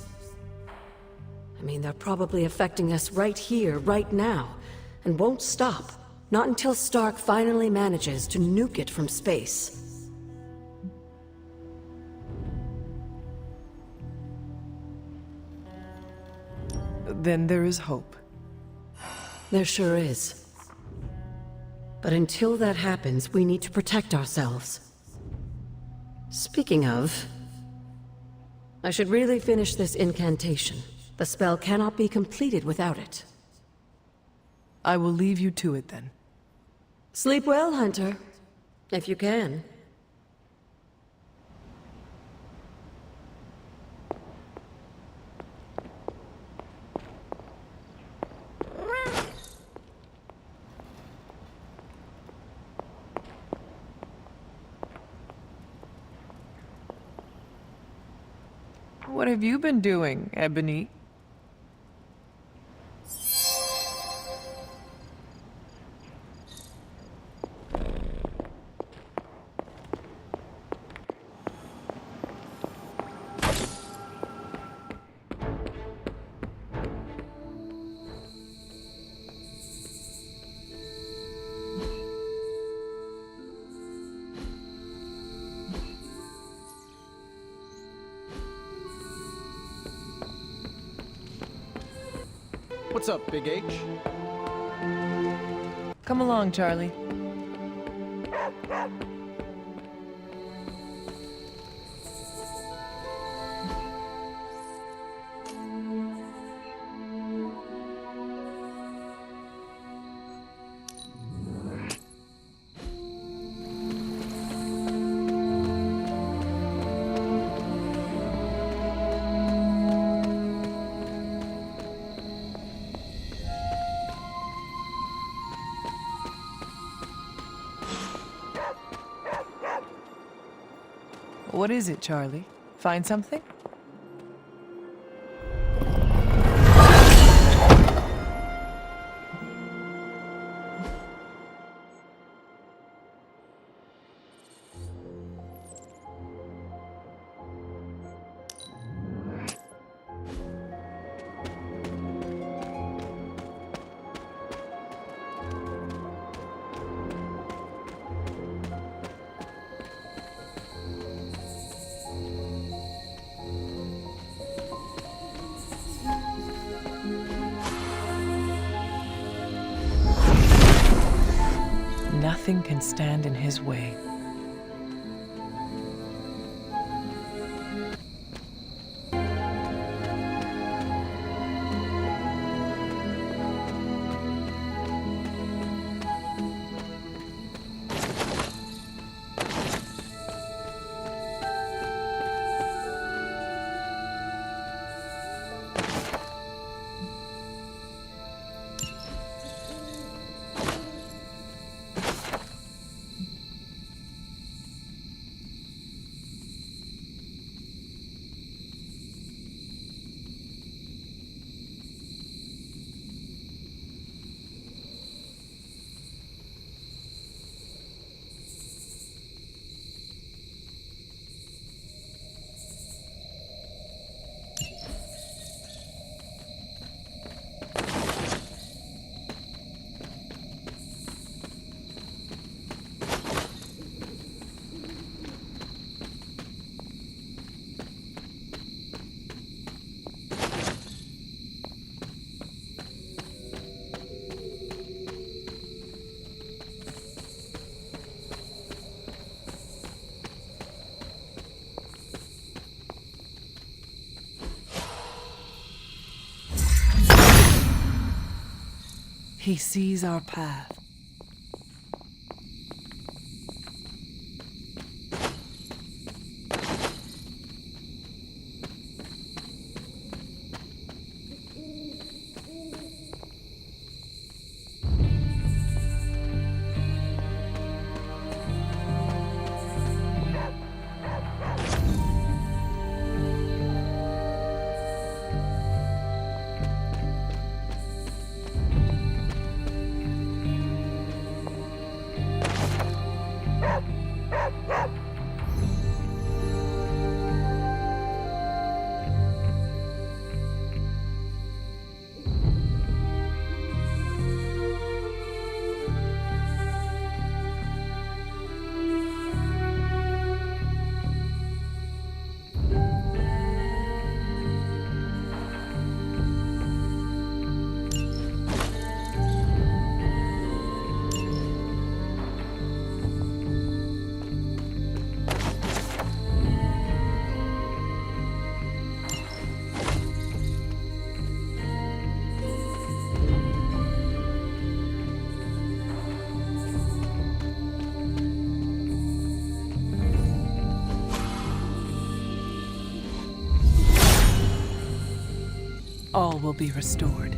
I mean, they're probably affecting us right here, right now, and won't stop. Not until Stark finally manages to nuke it from space. Then there is hope. There sure is. But until that happens, we need to protect ourselves. Speaking of, I should really finish this incantation. The spell cannot be completed without it. I will leave you to it then. Sleep well, Hunter. If you can. What have you been doing, Ebony? What's up, Big H? Come along, Charlie. What is it, Charlie? Find something? Nothing can stand in his way. He sees our path. All will be restored.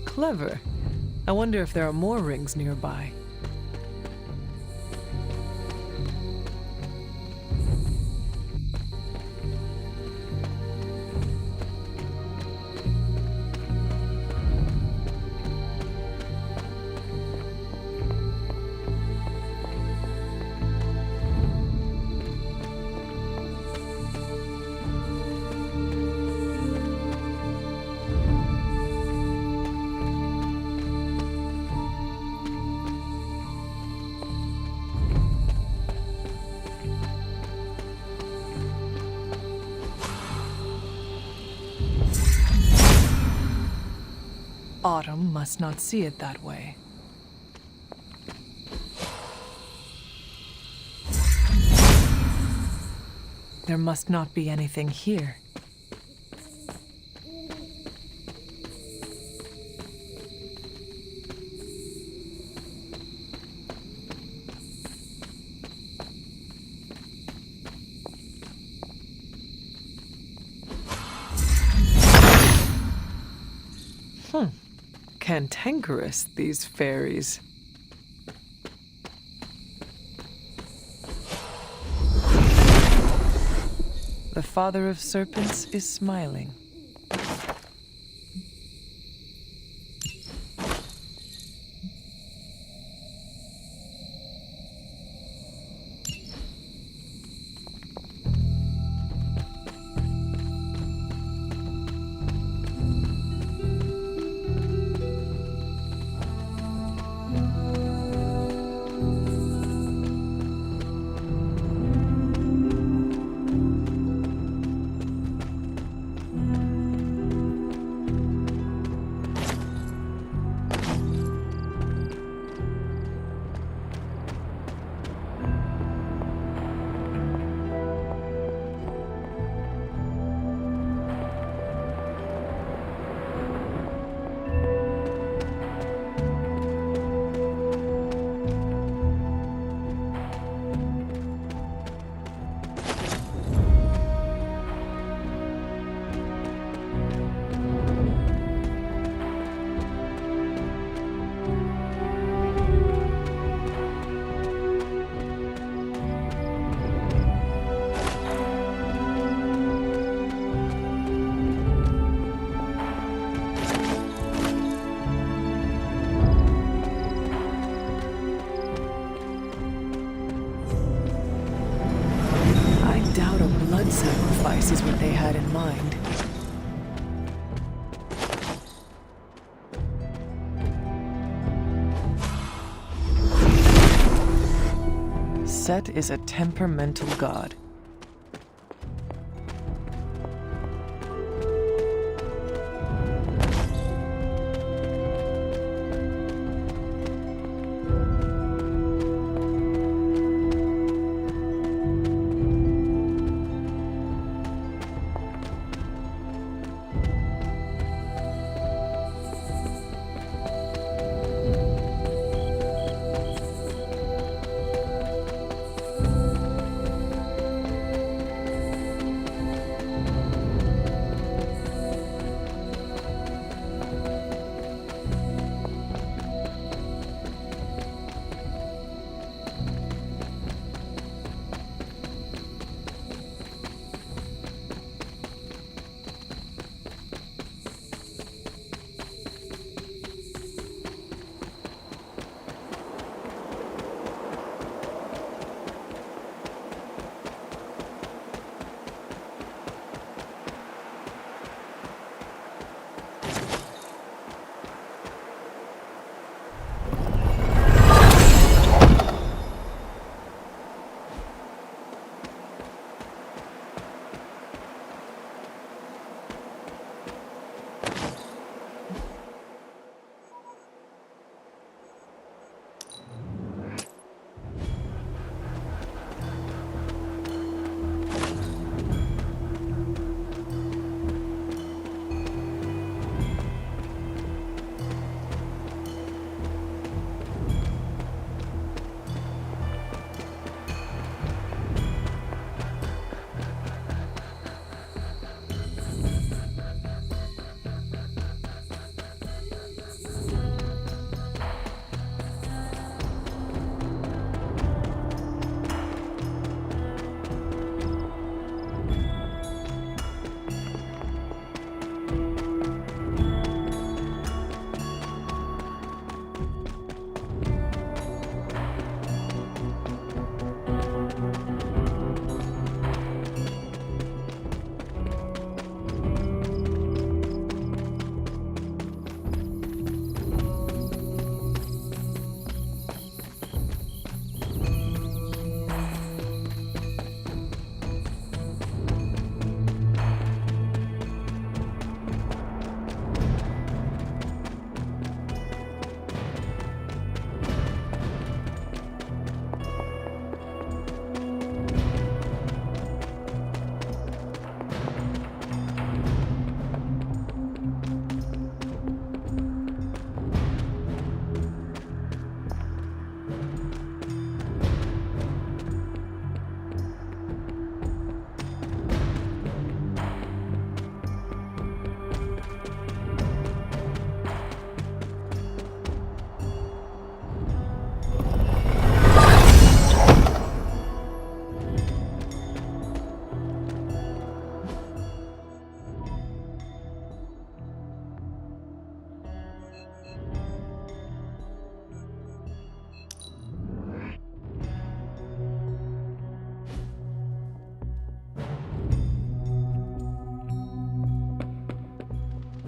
Clever. I wonder if there are more rings nearby. Autumn must not see it that way. There must not be anything here. Cantankerous, these fairies. The father of serpents is smiling. Sacrifice is what they had in mind. Set is a temperamental god.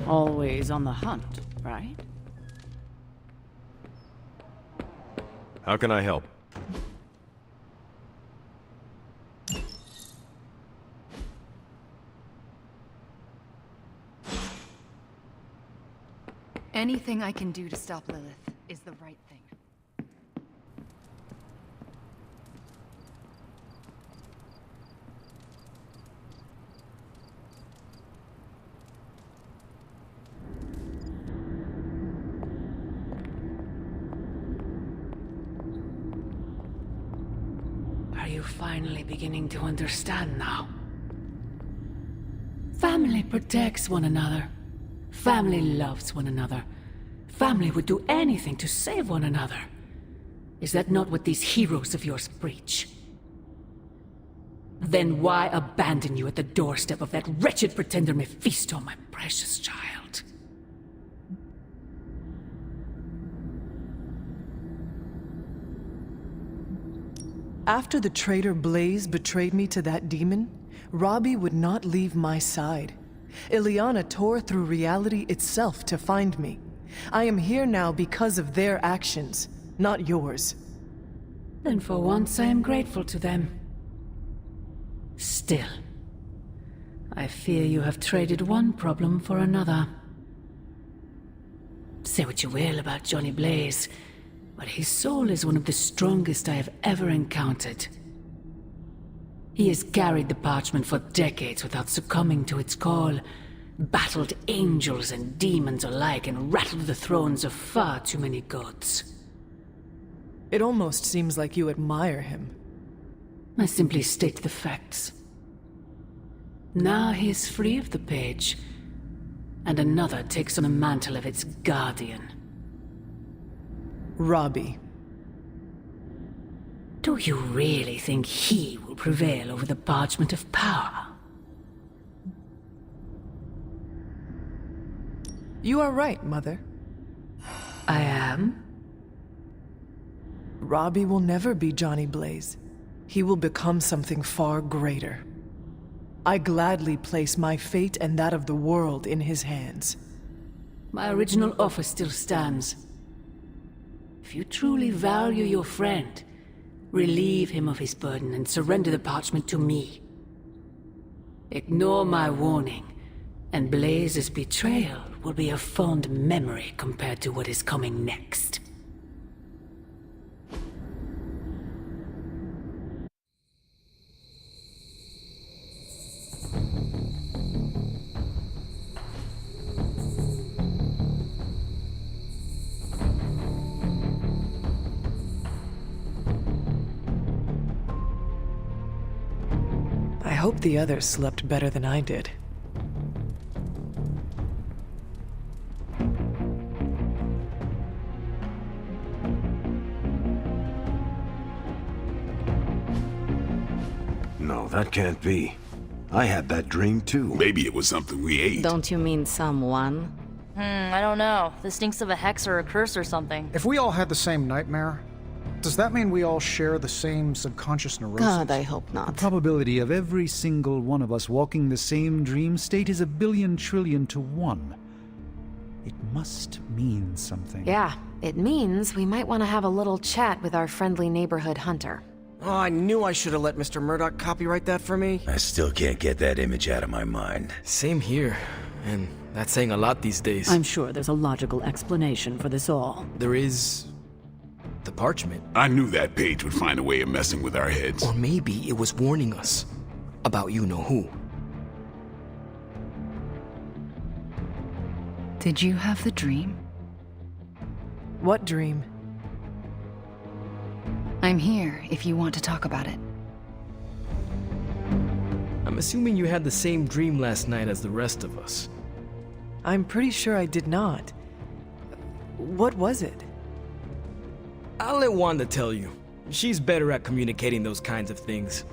Always on the hunt, right? How can I help? Anything I can do to stop Lilith is the right thing. Are you finally beginning to understand now? Family protects one another. Family loves one another. Family would do anything to save one another. Is that not what these heroes of yours preach? Then why abandon you at the doorstep of that wretched pretender Mephisto, my precious child? After the traitor Blaze betrayed me to that demon, Robbie would not leave my side. Ileana tore through reality itself to find me. I am here now because of their actions, not yours. Then for once I am grateful to them. Still, I fear you have traded one problem for another. Say what you will about Johnny Blaze, but his soul is one of the strongest I have ever encountered. He has carried the parchment for decades without succumbing to its call, battled angels and demons alike, and rattled the thrones of far too many gods. It almost seems like you admire him. I simply state the facts. Now he is free of the page, and another takes on the mantle of its guardian. Robbie. Do you really think he will prevail over the Parchment of Power? You are right, Mother. I am? Robbie will never be Johnny Blaze. He will become something far greater. I gladly place my fate and that of the world in his hands. My original offer still stands. If you truly value your friend, relieve him of his burden and surrender the parchment to me. Ignore my warning, and Blaze's betrayal will be a fond memory compared to what is coming next. I hope the others slept better than I did. No, that can't be. I had that dream too. Maybe it was something we ate. Don't you mean someone? I don't know. This stinks of a hex or a curse or something. If we all had the same nightmare, does that mean we all share the same subconscious neurosis? God, I hope not. The probability of every single one of us walking the same dream state is 1,000,000,000 trillion to 1. It must mean something. Yeah, it means we might want to have a little chat with our friendly neighborhood hunter. Oh, I knew I should have let Mr. Murdoch copyright that for me. I still can't get that image out of my mind. Same here. And that's saying a lot these days. I'm sure there's a logical explanation for this all. There is... the parchment. I knew that page would find a way of messing with our heads. Or maybe it was warning us about you-know-who. Did you have the dream? What dream? I'm here if you want to talk about it. I'm assuming you had the same dream last night as the rest of us. I'm pretty sure I did not. What was it? I'll let Wanda tell you. She's better at communicating those kinds of things.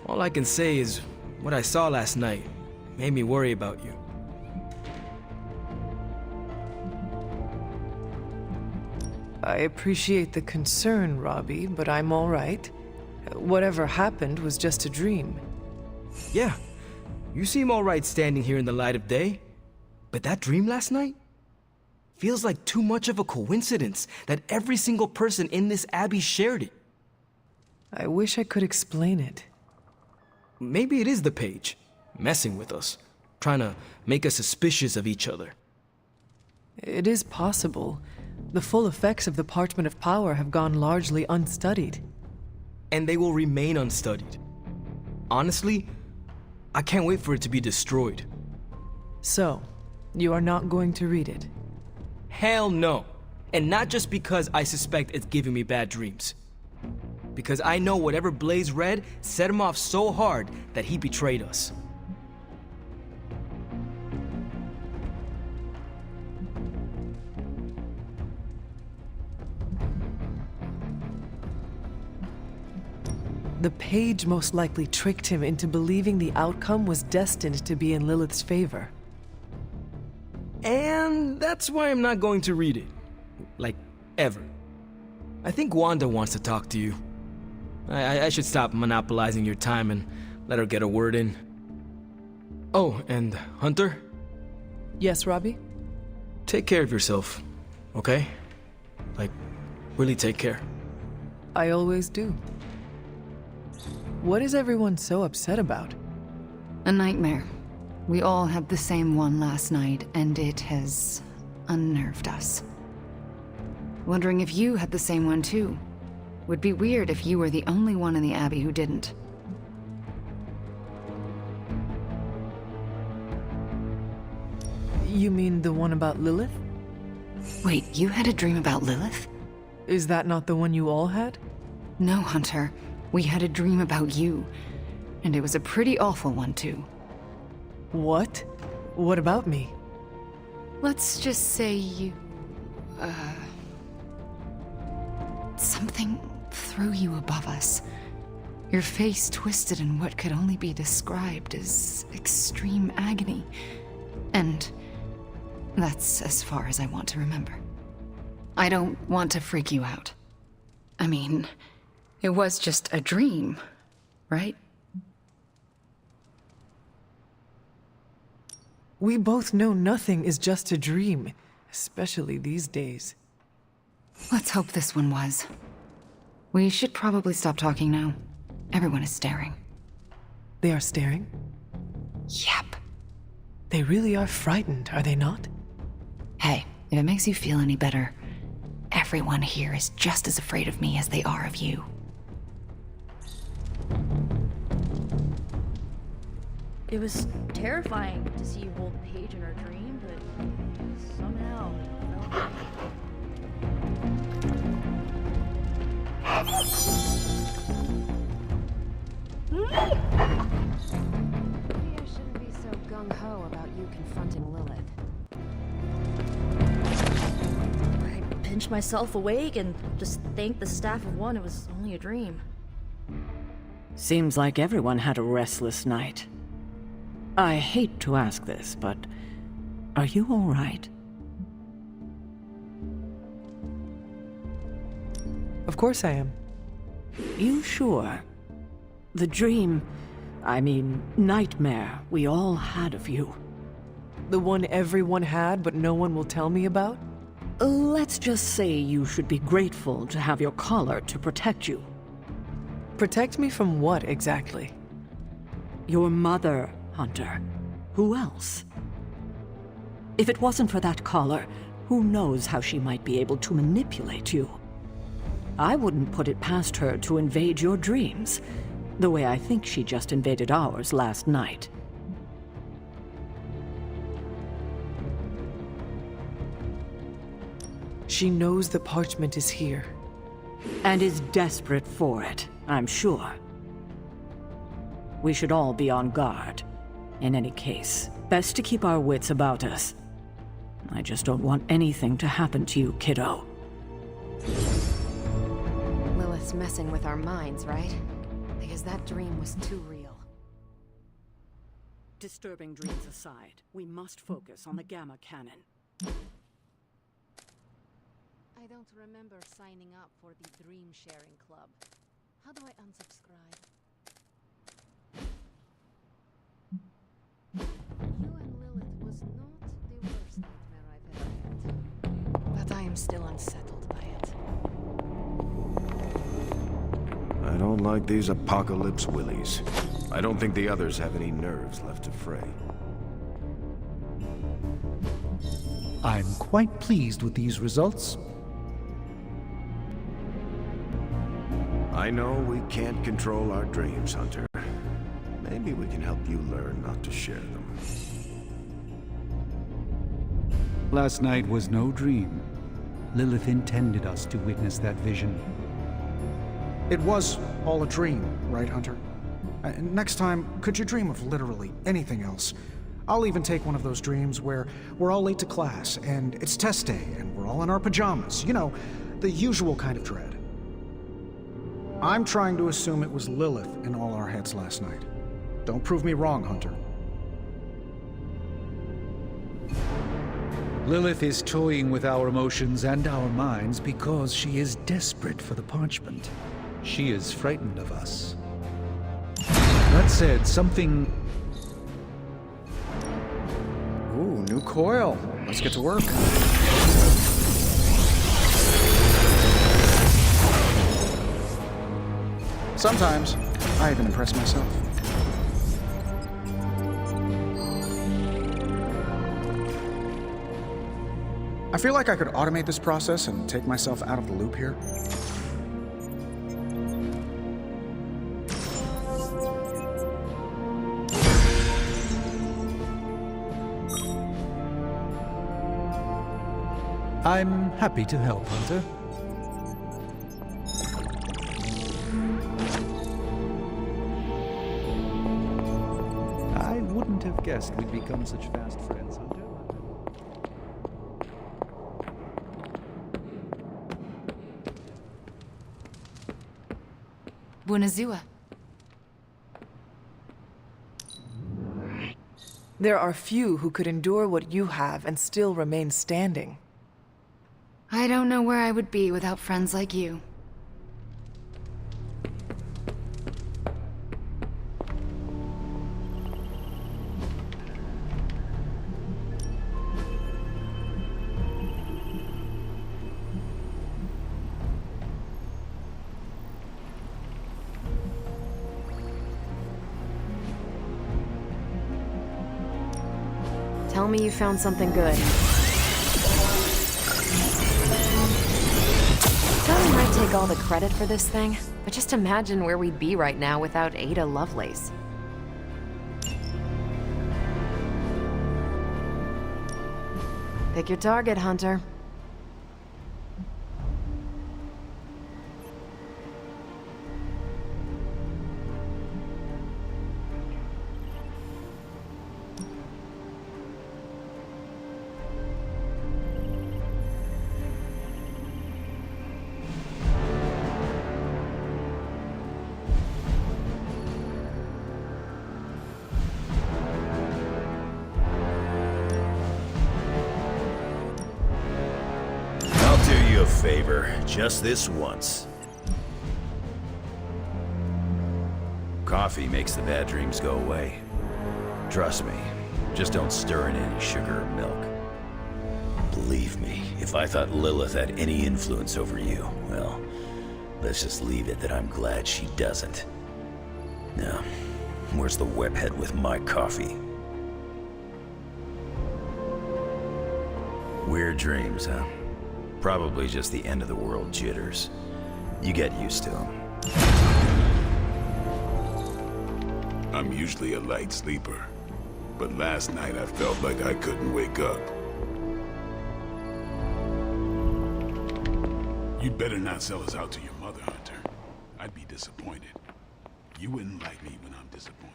All I can say is, what I saw last night made me worry about you. I appreciate the concern, Robbie, but I'm all right. Whatever happened was just a dream. Yeah, you seem all right standing here in the light of day. But that dream last night feels like too much of a coincidence that every single person in this abbey shared it. I wish I could explain it. Maybe it is the page, messing with us, trying to make us suspicious of each other. It is possible. The full effects of the Parchment of Power have gone largely unstudied. And they will remain unstudied. Honestly, I can't wait for it to be destroyed. So, you are not going to read it? Hell no. And not just because I suspect it's giving me bad dreams. Because I know whatever Blaze read set him off so hard that he betrayed us. The page most likely tricked him into believing the outcome was destined to be in Lilith's favor. And that's why I'm not going to read it. Like, ever. I think Wanda wants to talk to you. I should stop monopolizing your time and let her get a word in. Oh, and Hunter? Yes, Robbie? Take care of yourself, okay? Like, really take care. I always do. What is everyone so upset about? A nightmare. We all had the same one last night, and it has unnerved us. Wondering if you had the same one too. Would be weird if you were the only one in the Abbey who didn't. You mean the one about Lilith? Wait, you had a dream about Lilith? Is that not the one you all had? No, Hunter. We had a dream about you. And it was a pretty awful one, too. What? What about me? Let's just say you... something threw you above us. Your face twisted in what could only be described as extreme agony. And that's as far as I want to remember. I don't want to freak you out. I mean, it was just a dream, right? We both know nothing is just a dream, especially these days. Let's hope this one was. We should probably stop talking now. Everyone is staring. They are staring? Yep. They really are frightened, are they not? Hey, if it makes you feel any better, everyone here is just as afraid of me as they are of you. It was terrifying to see you hold the page in her dream, but somehow it felt Maybe I shouldn't be so gung-ho about you confronting Lilith. I pinched myself awake and just thanked the staff of one it was only a dream. Seems like everyone had a restless night. I hate to ask this, but are you all right? Of course I am. You sure? The dream, I mean, nightmare we all had of you. The one everyone had, but no one will tell me about? Let's just say you should be grateful to have your collar to protect you. Protect me from what, exactly? Your mother, Hunter. Who else? If it wasn't for that collar, who knows how she might be able to manipulate you? I wouldn't put it past her to invade your dreams, the way I think she just invaded ours last night. She knows the parchment is here. And is desperate for it, I'm sure. We should all be on guard. In any case, best to keep our wits about us. I just don't want anything to happen to you, kiddo. Lilith's messing with our minds, right? Because that dream was too real. Disturbing dreams aside, we must focus on the Gamma Cannon. I don't remember signing up for the Dream Sharing Club. How do I unsubscribe? You and Lilith was not the am still unsettled by it. I don't like these apocalypse willies. I don't think the others have any nerves left to fray. I'm quite pleased with these results. I know we can't control our dreams, Hunter. Maybe we can help you learn not to share them. Last night was no dream. Lilith intended us to witness that vision. It was all a dream, right, Hunter? Next time, could you dream of literally anything else? I'll even take one of those dreams where we're all late to class, and it's test day, and we're all in our pajamas. You know, the usual kind of dread. I'm trying to assume it was Lilith in all our heads last night. Don't prove me wrong, Hunter. Lilith is toying with our emotions and our minds because she is desperate for the parchment. She is frightened of us. That said, something... Ooh, new coil. Let's get to work. Sometimes, I even impress myself. I feel like I could automate this process and take myself out of the loop here. I'm happy to help, Hunter. I wouldn't have guessed we'd become such fast friends, Hunter. Bunazua. There are few who could endure what you have and still remain standing. I don't know where I would be without friends like you. Tell me you found something good. Tony might take all the credit for this thing, but just imagine where we'd be right now without Ada Lovelace. Pick your target, Hunter. A favor, just this once. Coffee makes the bad dreams go away. Trust me, just don't stir in any sugar or milk. Believe me, if I thought Lilith had any influence over you, well, let's just leave it that I'm glad she doesn't. Now, where's the webhead with my coffee? Weird dreams, huh? Probably just the end of the world jitters. You get used to them. I'm usually a light sleeper, but last night I felt like I couldn't wake up. You'd better not sell us out to your mother, Hunter. I'd be disappointed. You wouldn't like me when I'm disappointed.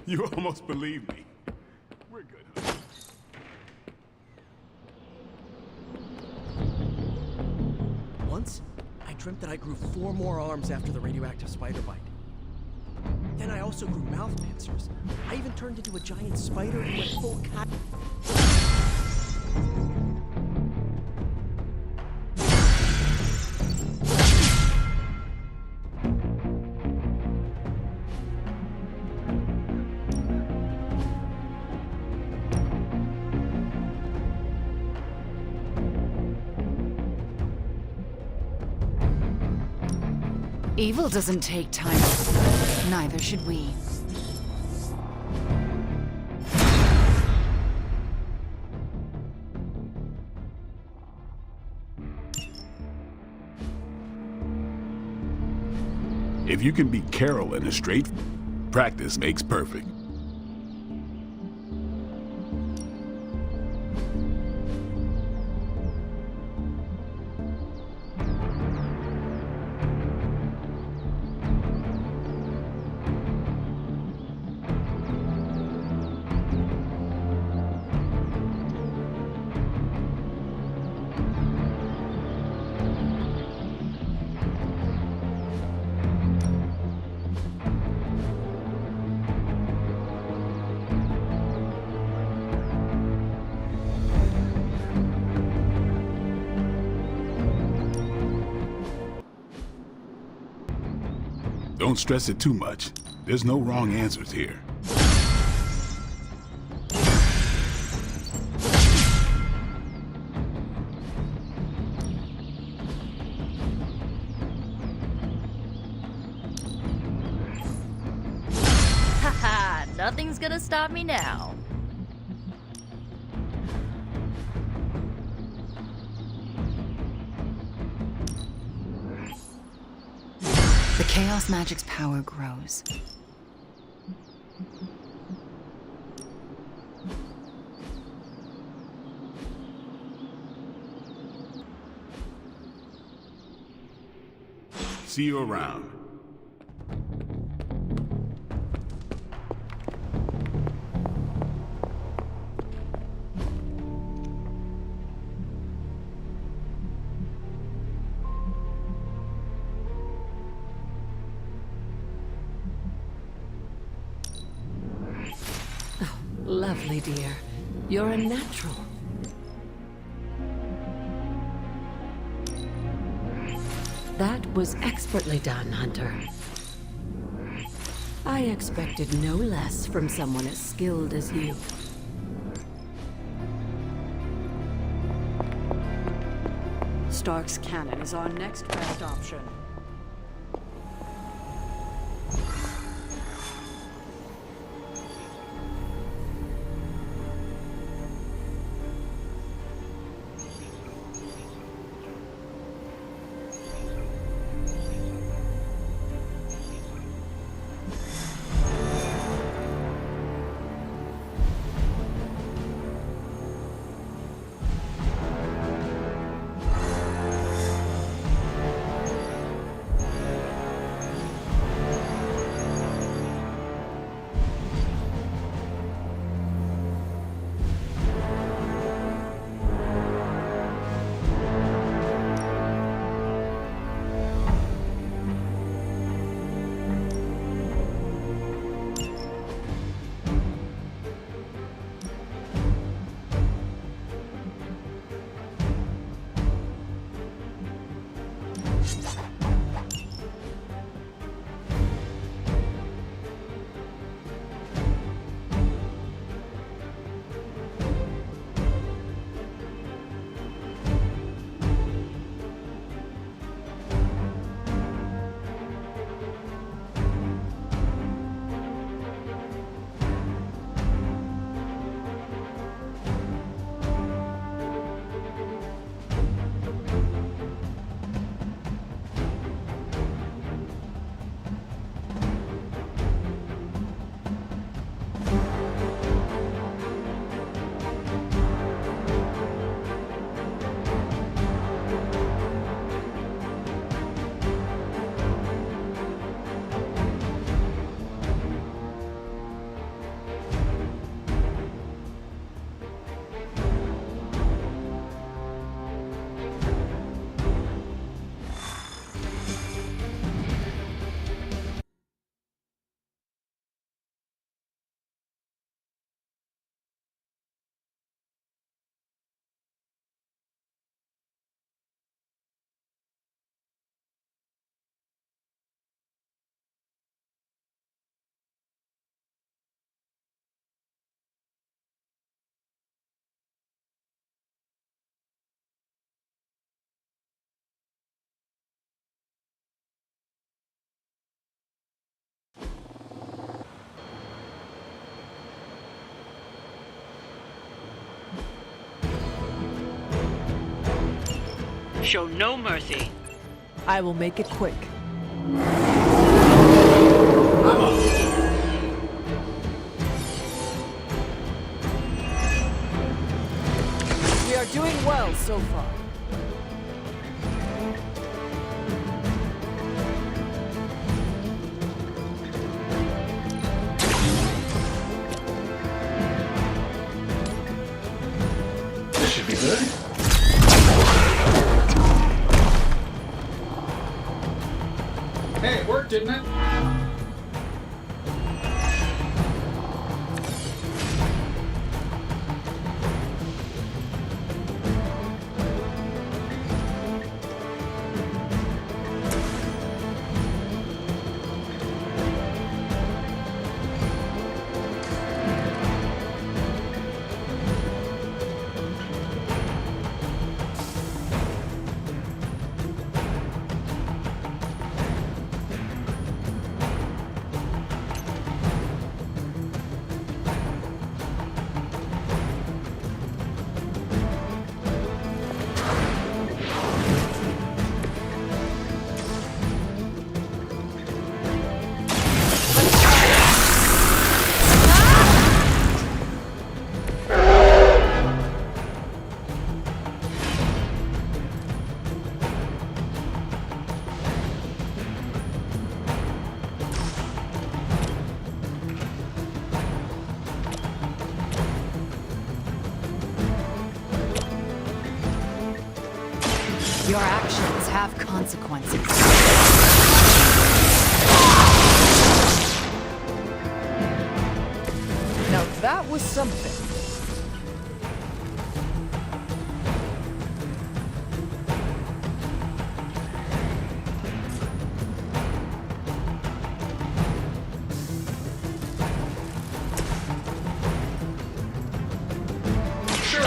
You almost believe me. We're good, huh? Once, I dreamt that I grew 4 more arms after the radioactive spider bite. Then I also grew mouth pincers. I even turned into a giant spider and went full cat. Evil doesn't take time. Neither should we. If you can beat Carol in a straight, practice makes perfect. Don't stress it too much. There's no wrong answers here. Haha, nothing's gonna stop me now. The Chaos Magic's power grows. See you around. Lovely, dear. You're a natural. That was expertly done, Hunter. I expected no less from someone as skilled as you. Stark's cannon is our next best option. Show no mercy. I will make it quick. We are doing well so far. This should be good. Hey, it worked, didn't it? Your actions have consequences. Now that was something. Sure.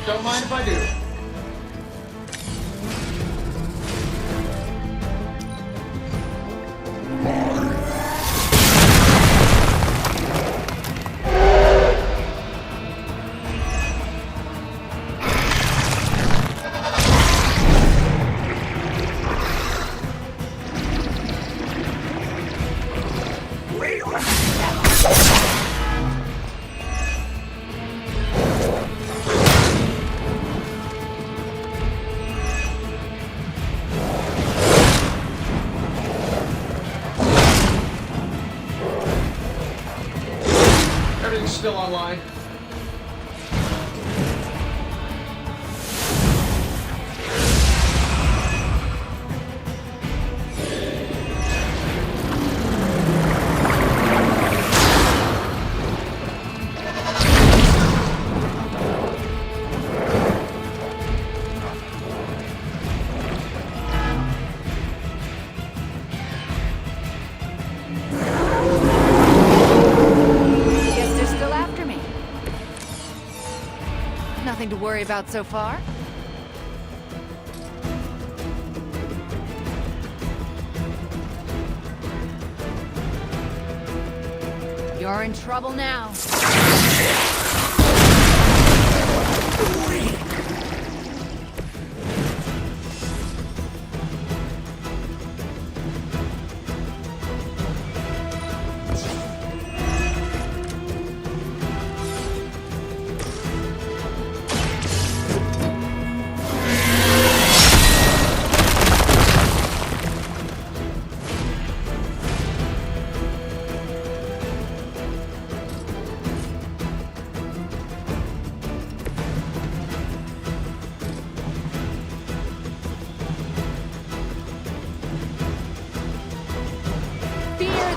Don't mind if I do. Everything's still online. Nothing to worry about so far. You're in trouble now.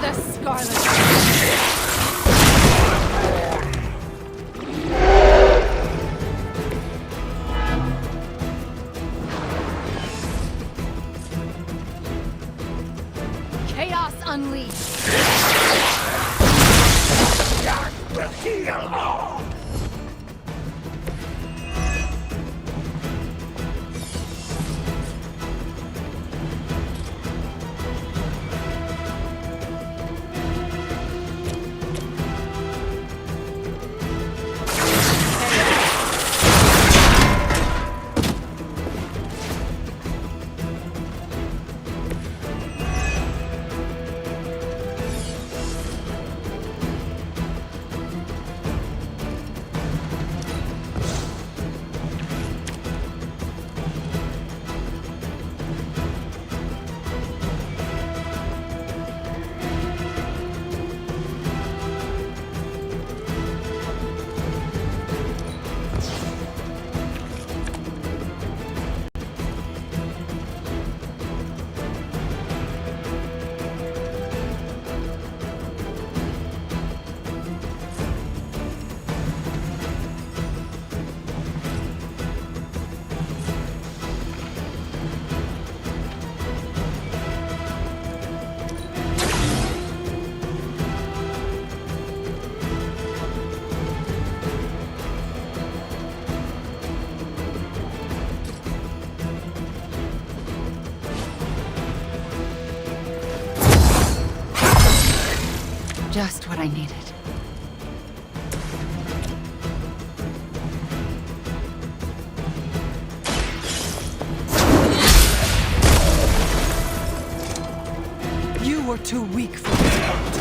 The Scarlet. Chaos Unleashed. Just what I needed. You were too weak for this fight.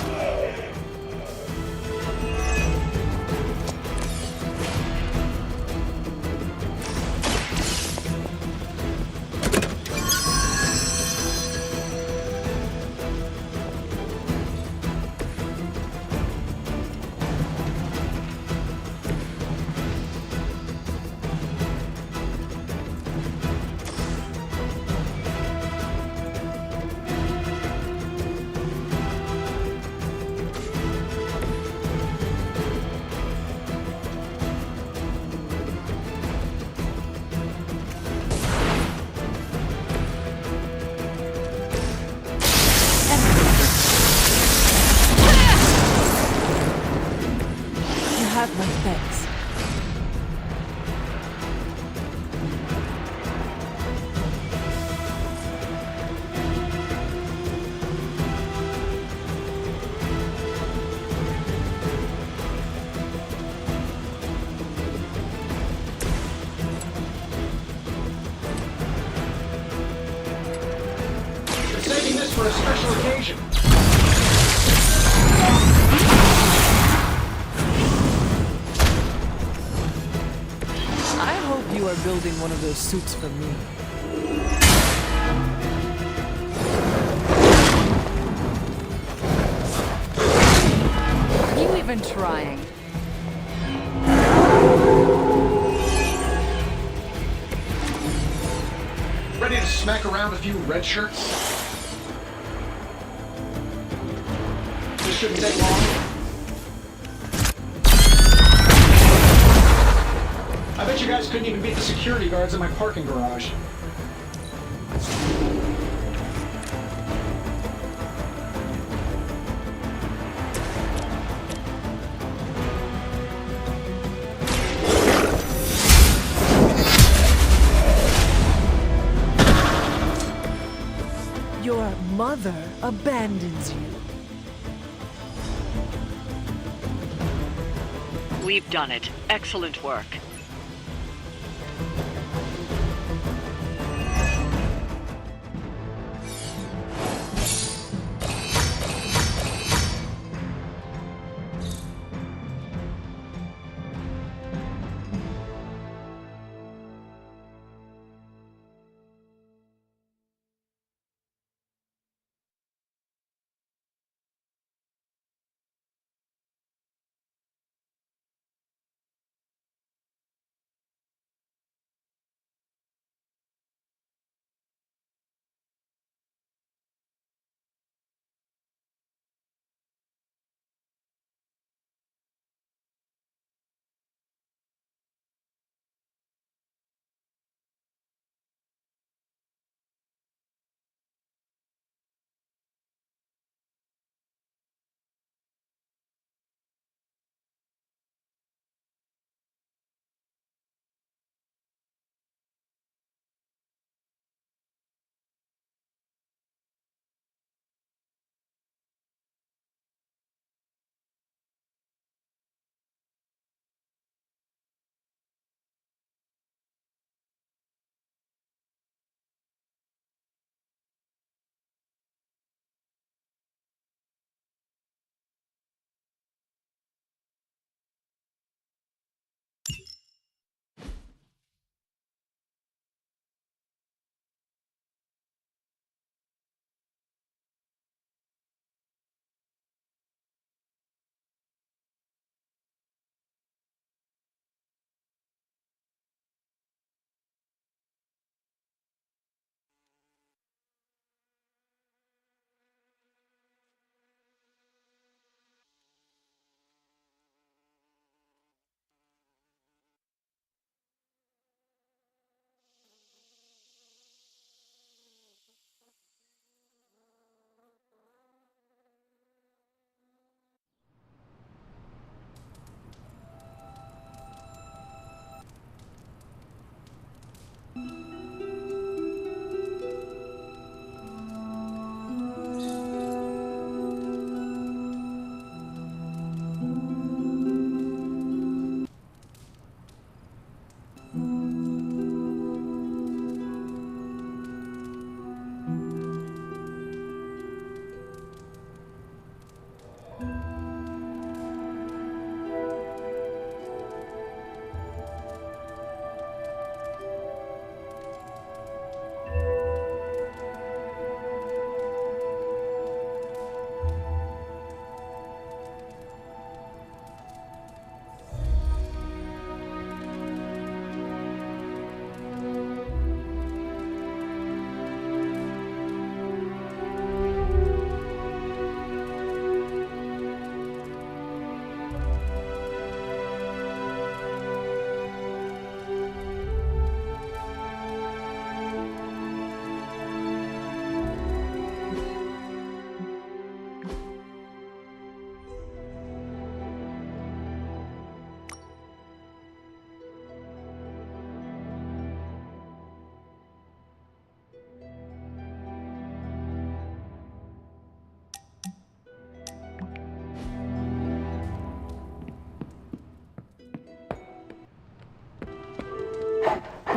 You have my thanks. We're saving this for a special occasion. I hope you are building one of those suits for me. Are you even trying? Ready to smack around a few red shirts? This shouldn't take long. I bet you guys couldn't even beat the security guards in my parking garage. Your mother abandons you. We've done it. Excellent work.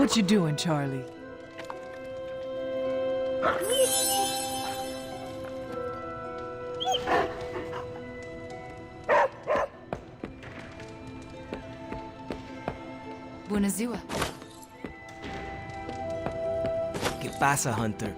What you doing, Charlie? Buenazua. ¿Qué pasa, Hunter?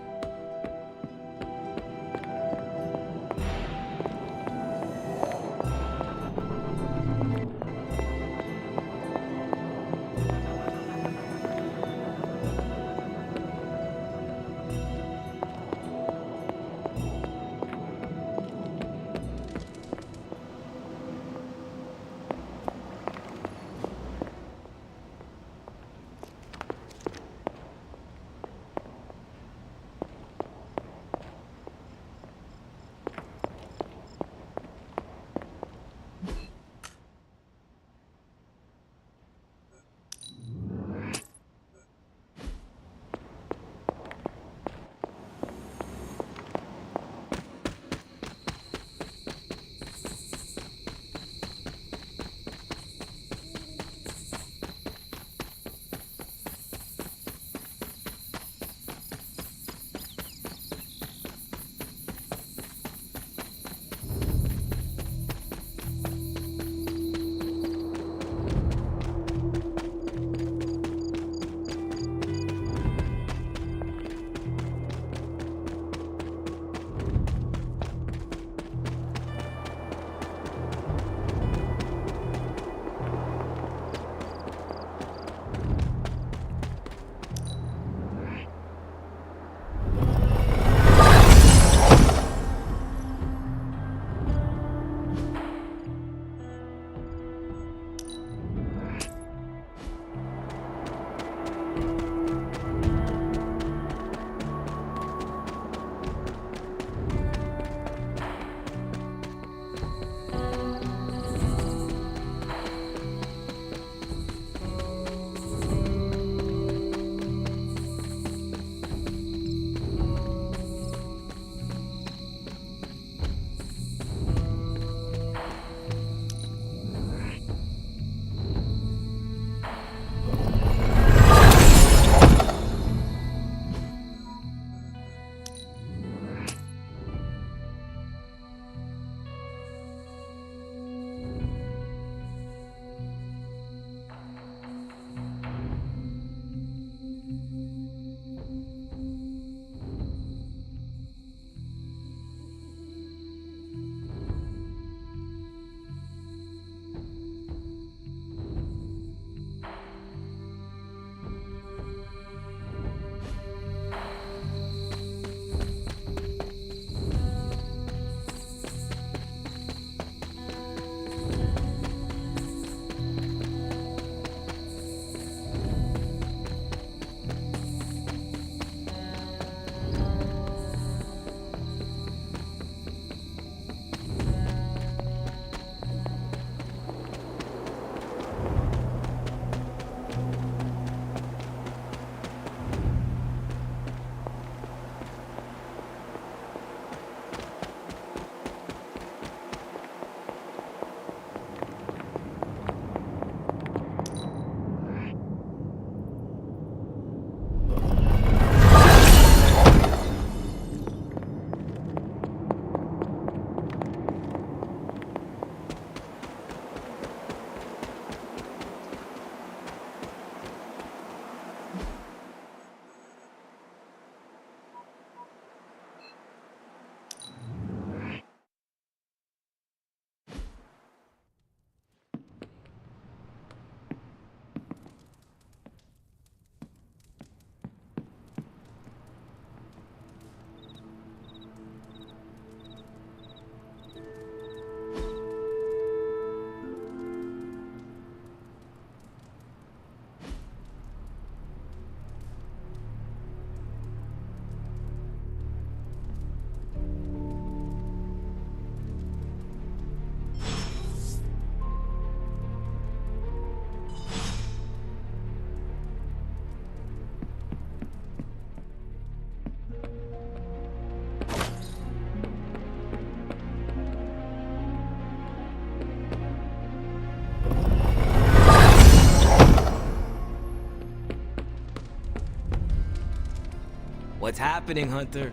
What's happening, Hunter?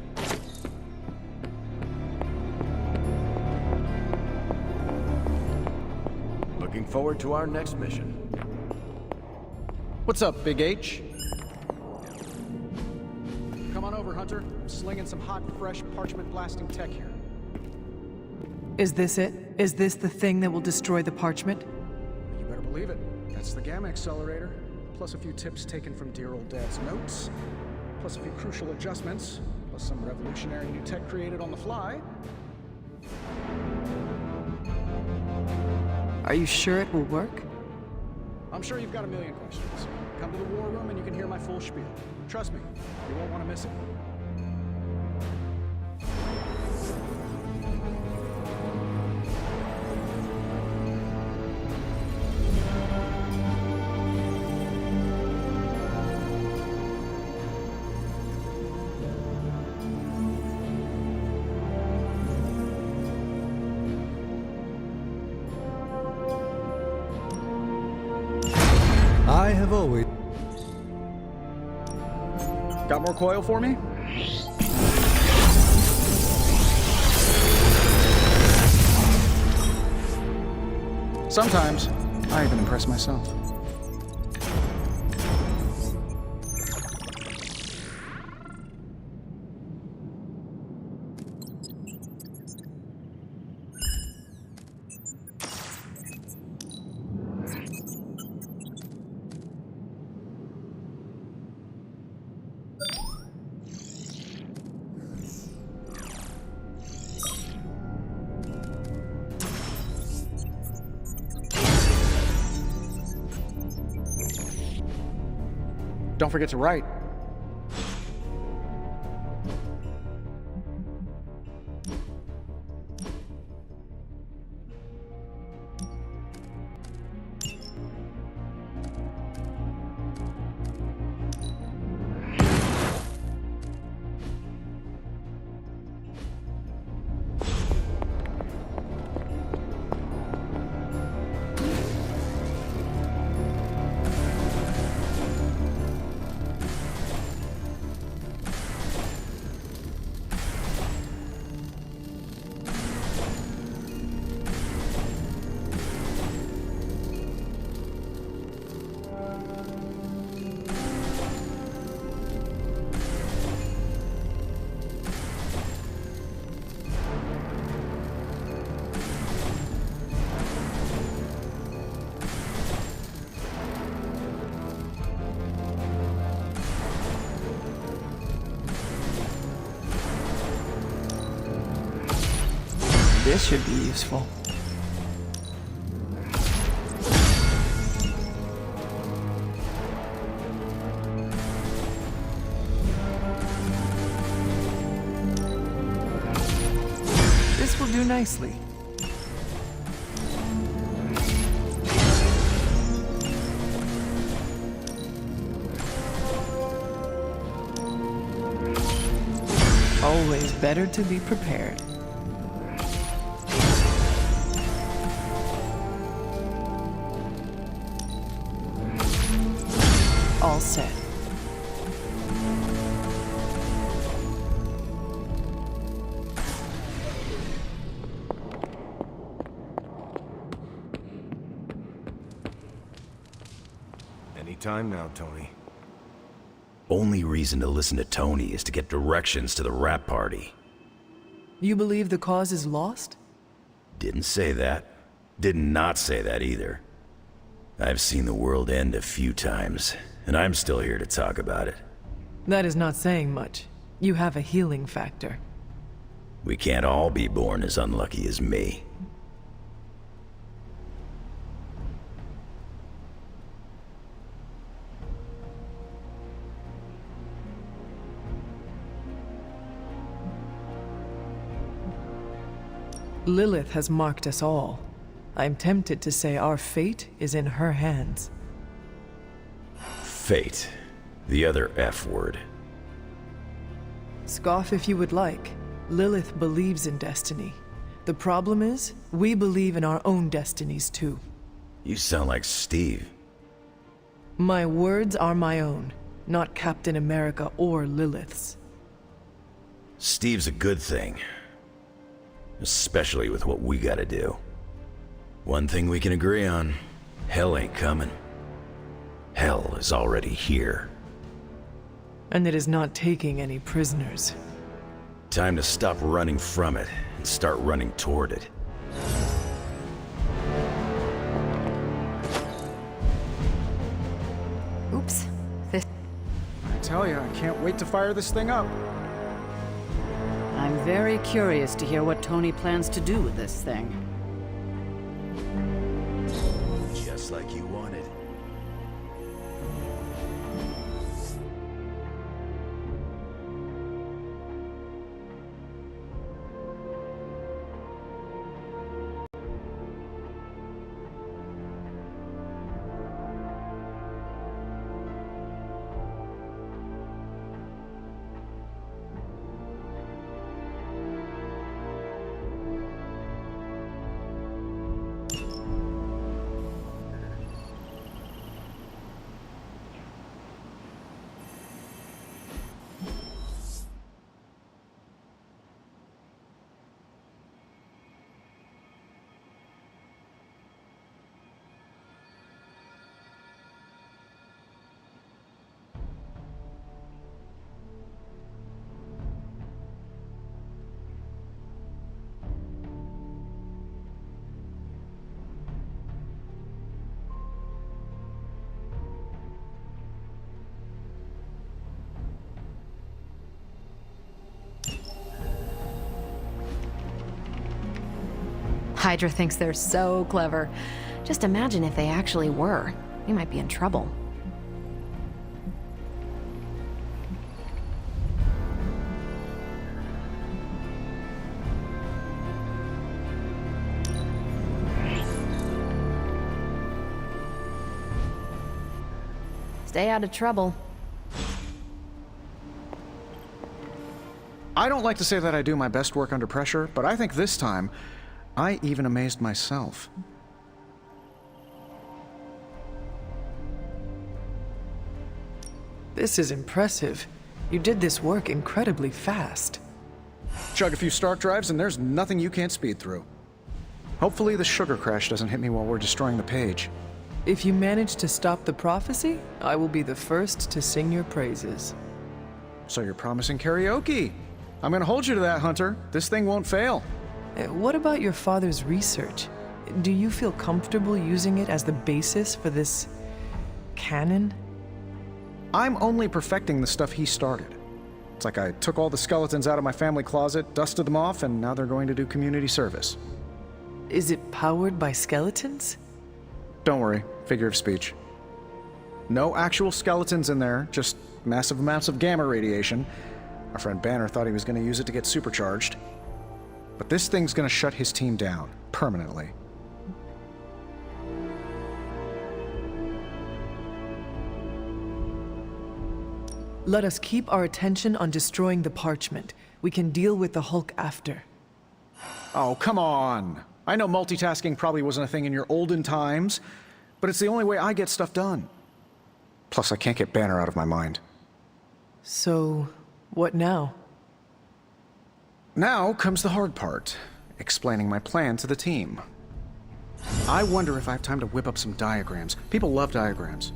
Looking forward to our next mission. What's up, Big H? Come on over, Hunter. I'm slinging some hot, fresh parchment blasting tech here. Is this it? Is this the thing that will destroy the parchment? You better believe it. That's the Gamma Accelerator. Plus a few tips taken from dear old Dad's notes. Plus a few crucial adjustments. Plus some revolutionary new tech created on the fly. Are you sure it will work? I'm sure you've got a million questions. Come to the war room and you can hear my full spiel. Trust me, you won't want to miss it. I have always... Got more coil for me? Sometimes, I even impress myself. Don't forget to write. This should be useful. This will do nicely. Always better to be prepared. All set. Anytime now, Tony. Only reason to listen to Tony is to get directions to the rap party. You believe the cause is lost? Didn't say that. Did not say that either. I've seen the world end a few times, and I'm still here to talk about it. That is not saying much. You have a healing factor. We can't all be born as unlucky as me. Lilith has marked us all. I'm tempted to say our fate is in her hands. Fate. The other F word. Scoff if you would like. Lilith believes in destiny. The problem is, we believe in our own destinies too. You sound like Steve. My words are my own, not Captain America or Lilith's. Steve's a good thing. Especially with what we gotta do. One thing we can agree on, hell ain't coming. Hell is already here. And it is not taking any prisoners. Time to stop running from it and start running toward it. Oops. I tell you, I can't wait to fire this thing up. I'm very curious to hear what Tony plans to do with this thing. Just like you wanted. Hydra thinks they're so clever. Just imagine if they actually were. We might be in trouble. Stay out of trouble. I don't like to say that I do my best work under pressure, but I think this time, I even amazed myself. This is impressive. You did this work incredibly fast. Chug a few Stark drives and there's nothing you can't speed through. Hopefully the sugar crash doesn't hit me while we're destroying the page. If you manage to stop the prophecy, I will be the first to sing your praises. So you're promising karaoke. I'm gonna hold you to that, Hunter. This thing won't fail. What about your father's research? Do you feel comfortable using it as the basis for this canon? I'm only perfecting the stuff he started. It's like I took all the skeletons out of my family closet, dusted them off, and now they're going to do community service. Is it powered by skeletons? Don't worry, figure of speech. No actual skeletons in there, just massive amounts of gamma radiation. Our friend Banner thought he was going to use it to get supercharged. But this thing's going to shut his team down, permanently. Let us keep our attention on destroying the parchment. We can deal with the Hulk after. Oh, come on! I know multitasking probably wasn't a thing in your olden times, but it's the only way I get stuff done. Plus, I can't get Banner out of my mind. So, what now? Now comes the hard part, explaining my plan to the team. I wonder if I have time to whip up some diagrams. People love diagrams.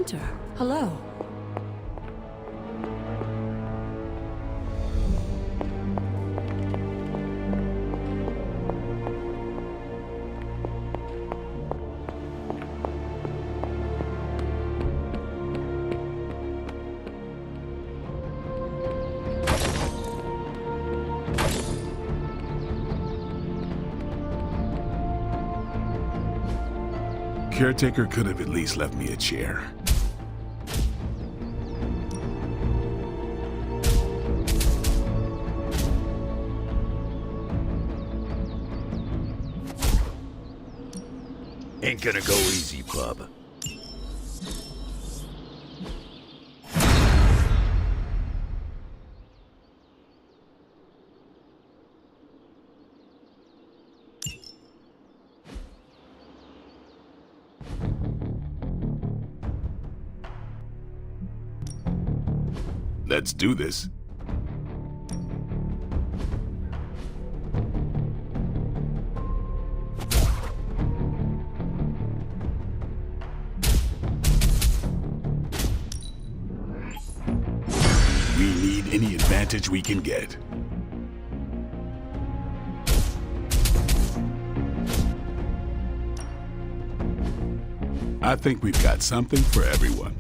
Hunter, hello. Caretaker could have at least left me a chair. Ain't gonna go easy, bub. Let's do this. We need any advantage we can get. I think we've got something for everyone.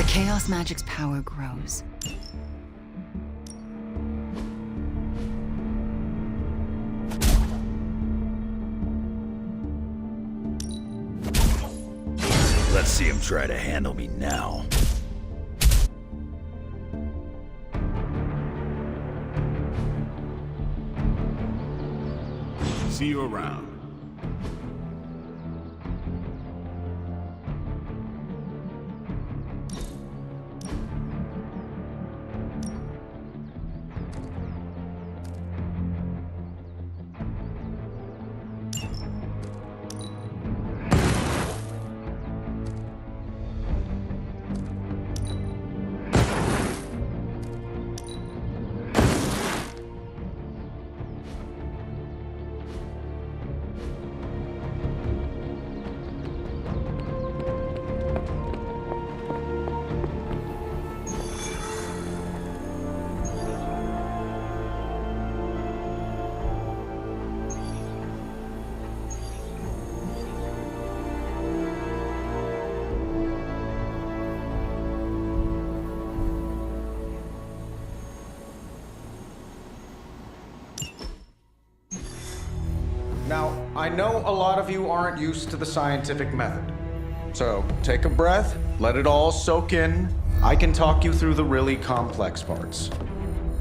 Chaos magic's power grows. Let's see him try to handle me now. See you around. Now, I know a lot of you aren't used to the scientific method. So, take a breath, let it all soak in. I can talk you through the really complex parts.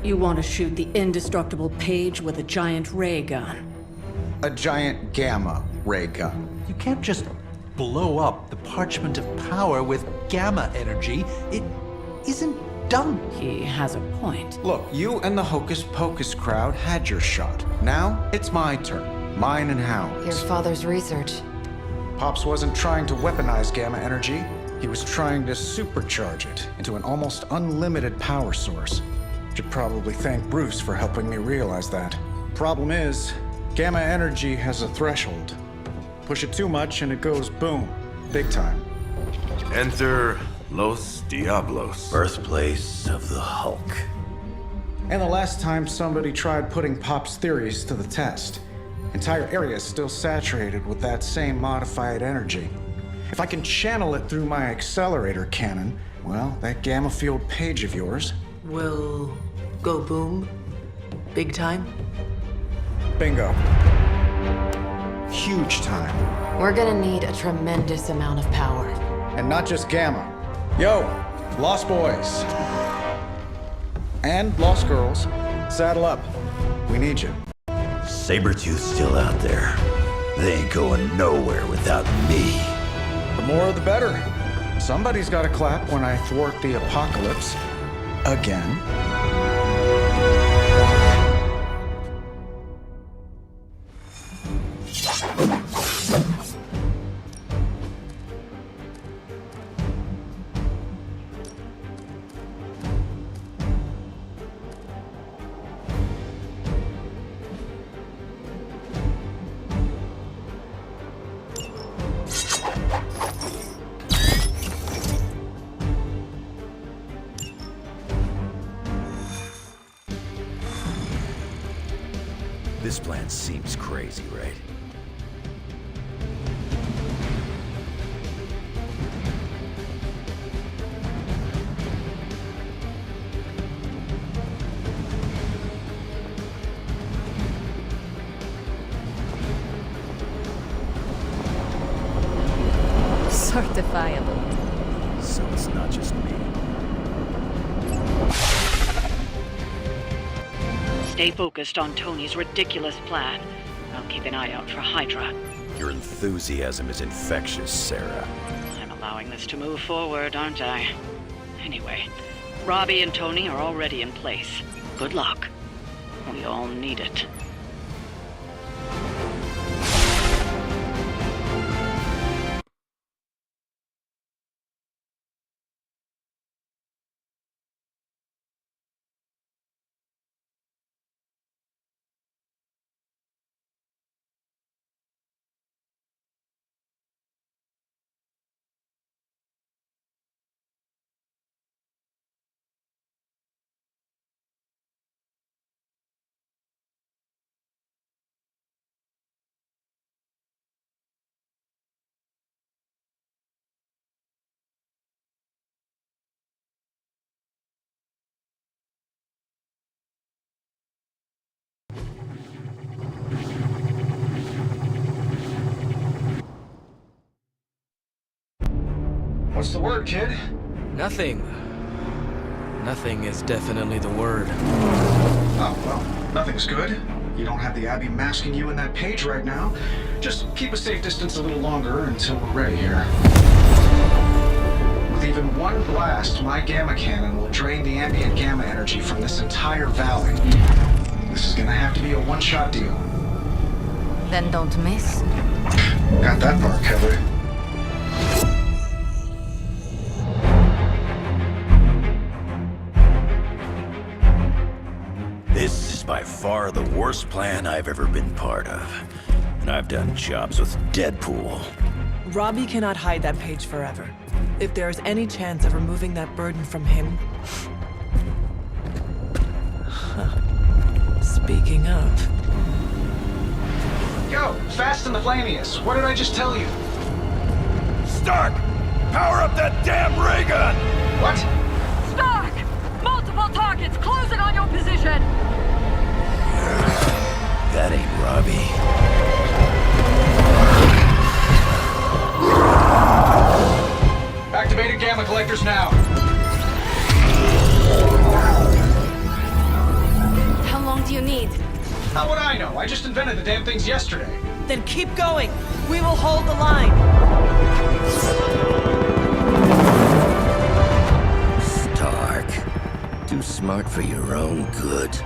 You want to shoot the indestructible Page with a giant ray gun. A giant gamma ray gun. You can't just blow up the Parchment of Power with gamma energy. It isn't done. He has a point. Look, you and the Hocus Pocus crowd had your shot. Now, it's my turn. Mine and Howard's. Your father's research. Pops wasn't trying to weaponize gamma energy. He was trying to supercharge it into an almost unlimited power source. Should probably thank Bruce for helping me realize that. Problem is, gamma energy has a threshold. Push it too much and it goes boom. Big time. Enter Los Diablos. Birthplace of the Hulk. And the last time somebody tried putting Pop's theories to the test, entire area is still saturated with that same modified energy. If I can channel it through my accelerator cannon, well, that gamma field Page of yours will go boom big time? Bingo. Huge time. We're gonna need a tremendous amount of power. And not just gamma. Yo, Lost Boys. And Lost Girls, saddle up. We need you. Sabretooth's still out there. They ain't going nowhere without me. The more the better. Somebody's gotta clap when I thwart the apocalypse. Again. This plan seems crazy, right? Certifiable. So it's not just me. Stay focused on Tony's ridiculous plan. I'll keep an eye out for Hydra. Your enthusiasm is infectious, Sarah. I'm allowing this to move forward, aren't I? Anyway, Robbie and Tony are already in place. Good luck. We all need it. What's the word, kid? Nothing. Nothing is definitely the word. Oh, well, nothing's good. You don't have the Abbey masking you in that page right now. Just keep a safe distance a little longer until we're ready here. With even one blast, my gamma cannon will drain the ambient gamma energy from this entire valley. This is gonna have to be a one-shot deal. Then don't miss. Got that part covered. This is by far the worst plan I've ever been part of. And I've done jobs with Deadpool. Robbie cannot hide that page forever. If there is any chance of removing that burden from him... Speaking of... Yo, Fast and the Flamius, what did I just tell you? Stark! Power up that damn ray gun! What? Stark! Multiple targets closing on your position! That ain't Robbie. Activated gamma collectors now. How long do you need? How would I know? I just invented the damn things yesterday. Then keep going. We will hold the line. Stark. Too smart for your own good.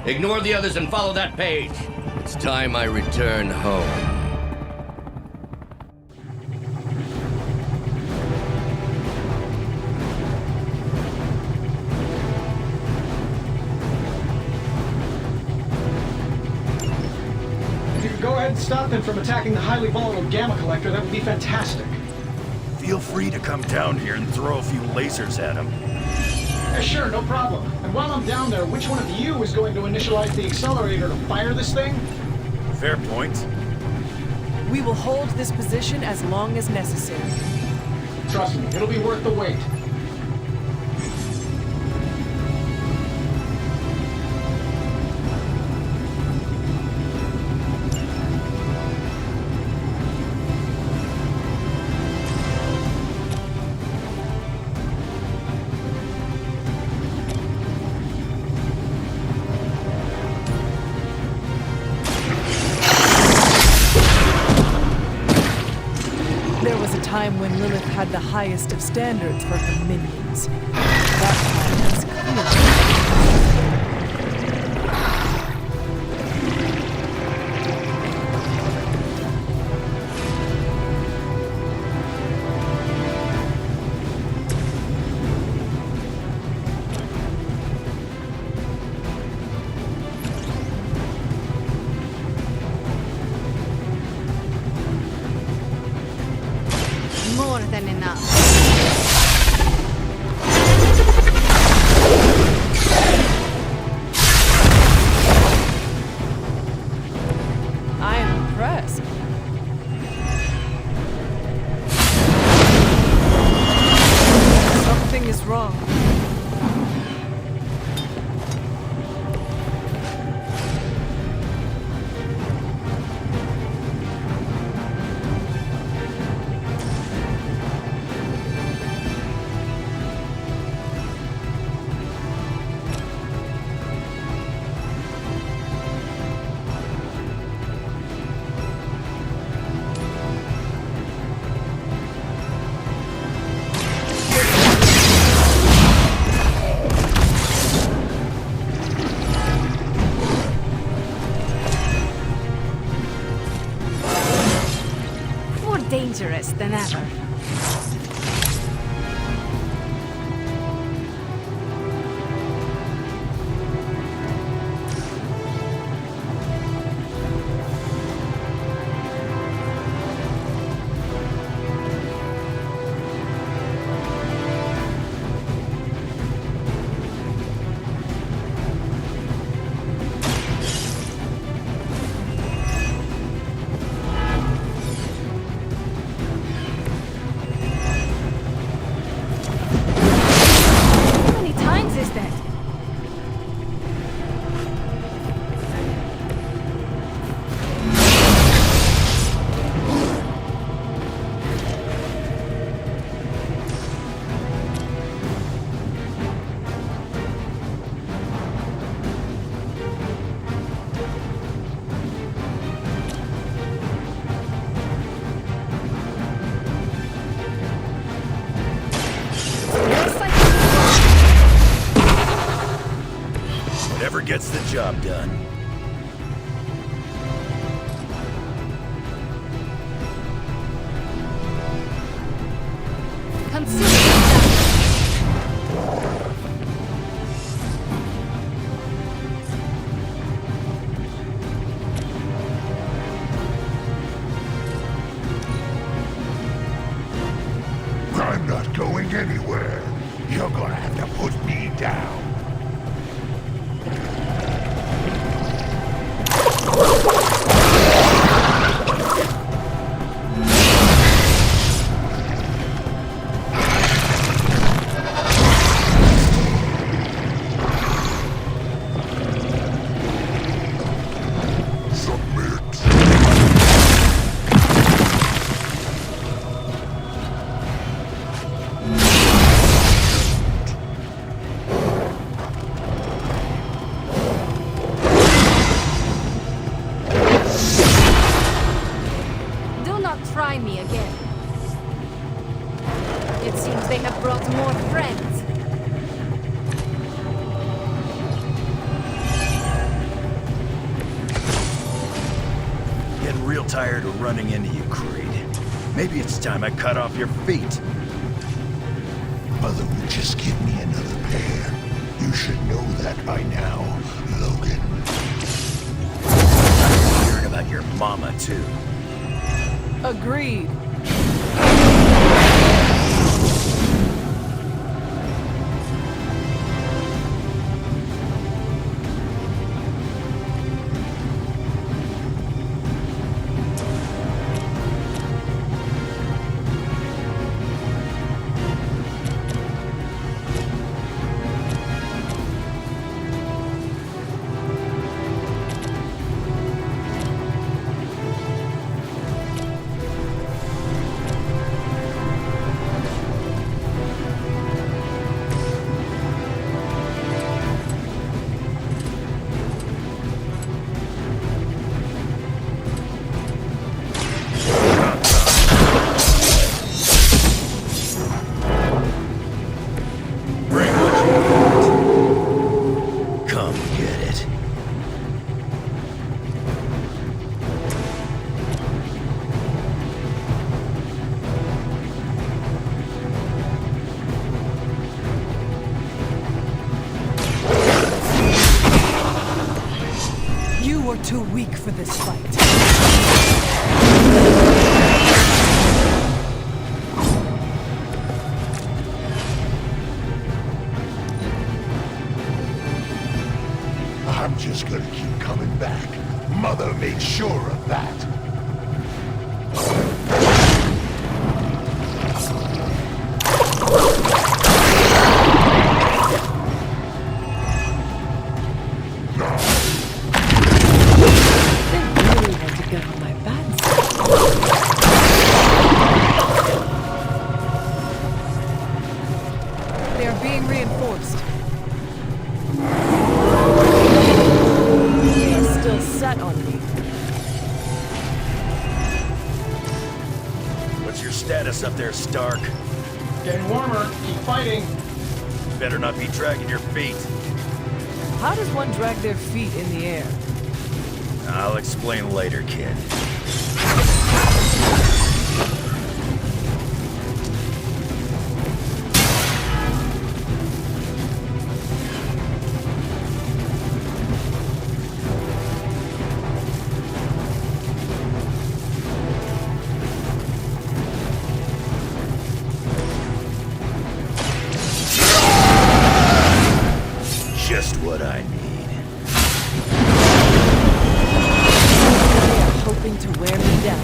Ignore the others and follow that page. It's time I return home. If you could go ahead and stop them from attacking the highly volatile gamma collector, that would be fantastic. Feel free to come down here and throw a few lasers at him. Yeah, sure, no problem. And while I'm down there, which one of you is going to initialize the accelerator to fire this thing? Fair point. We will hold this position as long as necessary. Trust me, it'll be worth the wait. There was a time when Lilith had the highest of standards for her minions. That time is More than enough. What's wrong? More dangerous than ever. How many times is that? Whatever gets the job done. I'm not going anywhere. You're gonna have to put me down. Do not try me again. It seems they have brought more friends. Getting real tired of running into you, Creed. Maybe it's time I cut off your feet. Mother would just give me another pair. You should know that by now, Logan. I'm hearing about your mama, too. Agreed. You're too weak for this fight. I'm just gonna keep coming back. Mother made sure of that. status up there, Stark? Getting warmer. Keep fighting. Better not be dragging your feet. How does one drag their feet in the air? I'll explain later, kid. Just what I need. Hoping to wear me down.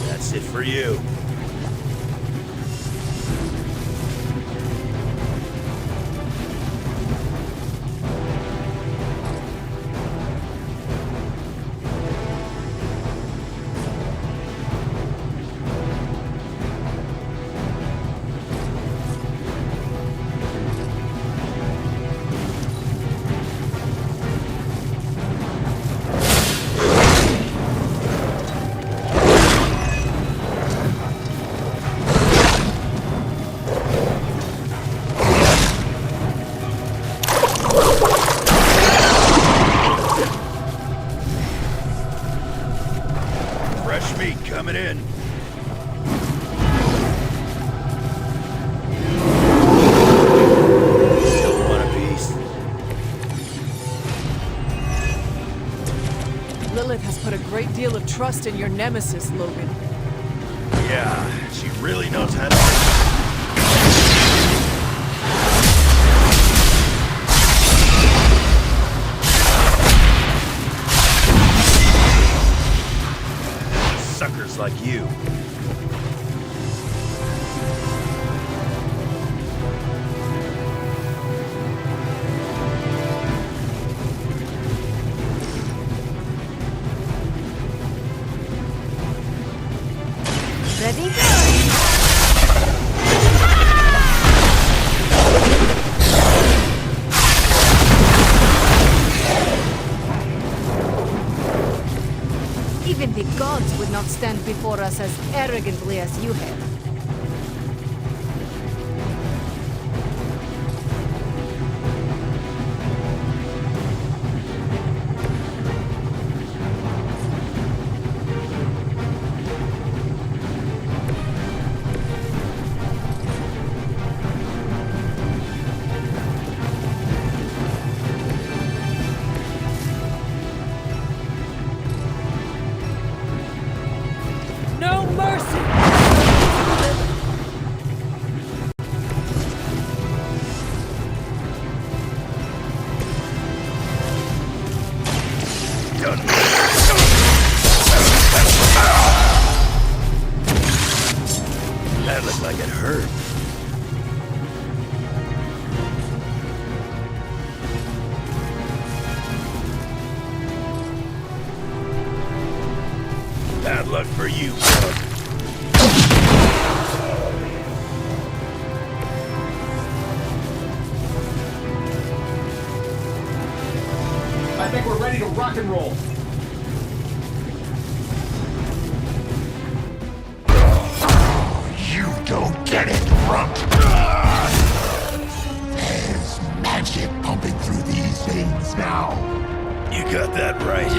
That's it for you. Fresh meat coming in. Still want a piece? Lilith has put a great deal of trust in your nemesis, Logan. Yeah, she really knows how to... Suckers like you. Ready? Even the gods would not stand before us as arrogantly as you have. No mercy! That looked like it hurt. Bad luck for you, bud. I think we're ready to rock and roll. You don't get it, Rump. There's magic pumping through these veins now. You got that right.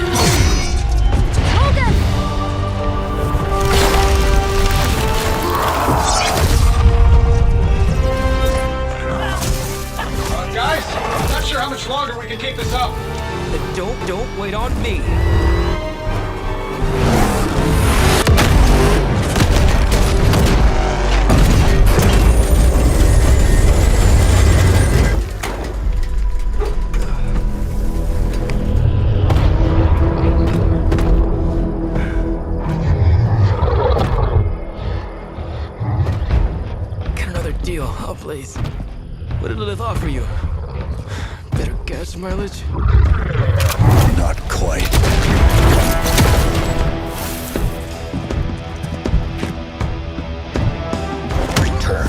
Hold way! Get another deal, oh please. What did Lilith offer you? Better gas mileage? Not quite. Return.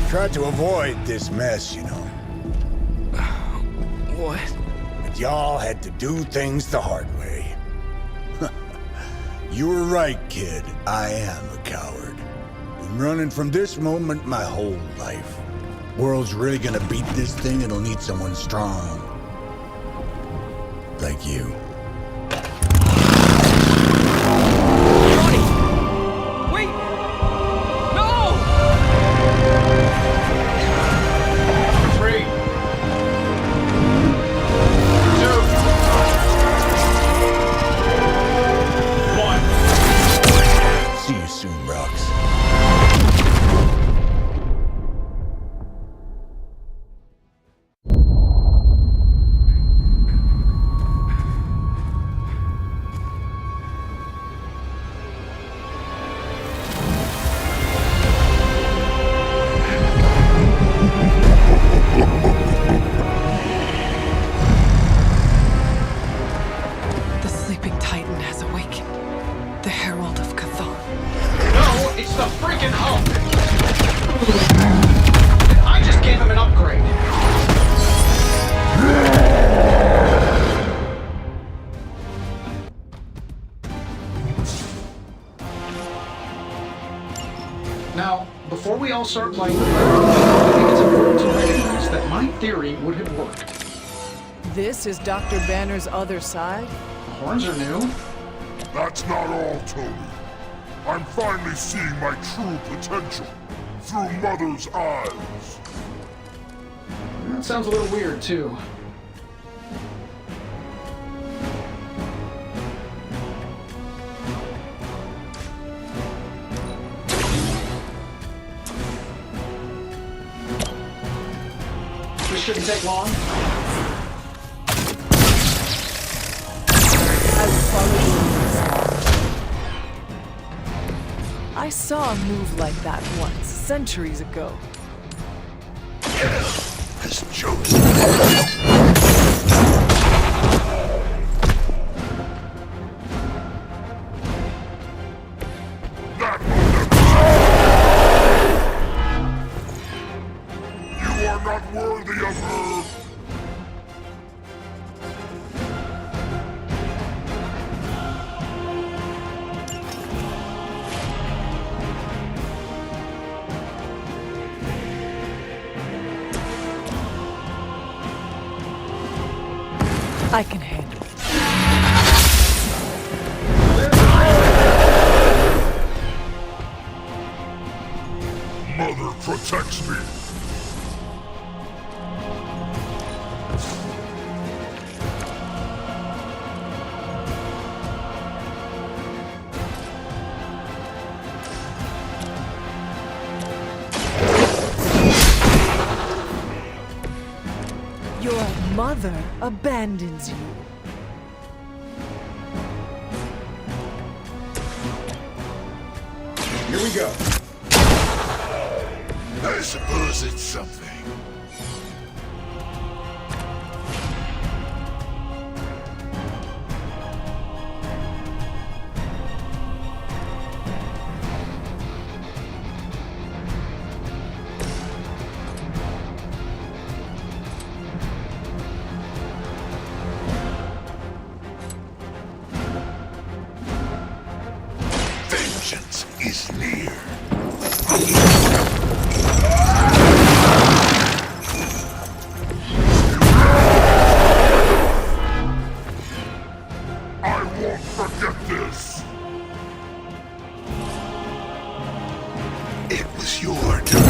Tried to avoid this mess, you know. What? But y'all had to do things the hard way. You were right, kid. I am a coward. Been running from this moment my whole life. World's really gonna beat this thing, it'll need someone strong. Like you. Wait! No! 3, 2, 1. See you soon, Rox. The sleeping titan has awakened. The herald of Chthon. No, it's the freaking Hulk! I just gave him an upgrade. Now, before we all start playing the I think it's important to recognize that my theory would have worked. This is Dr. Banner's other side? The horns are new. That's not all, Tony. I'm finally seeing my true potential through Mother's eyes. That sounds a little weird, too. This shouldn't take long. I saw a move like that once, centuries ago. Has chosen. You are not worthy of her. I can handle it. Mother protects me. Your mother abandons you. Here we go. I suppose it's something. Vengeance is near. I won't forget this. It was your turn.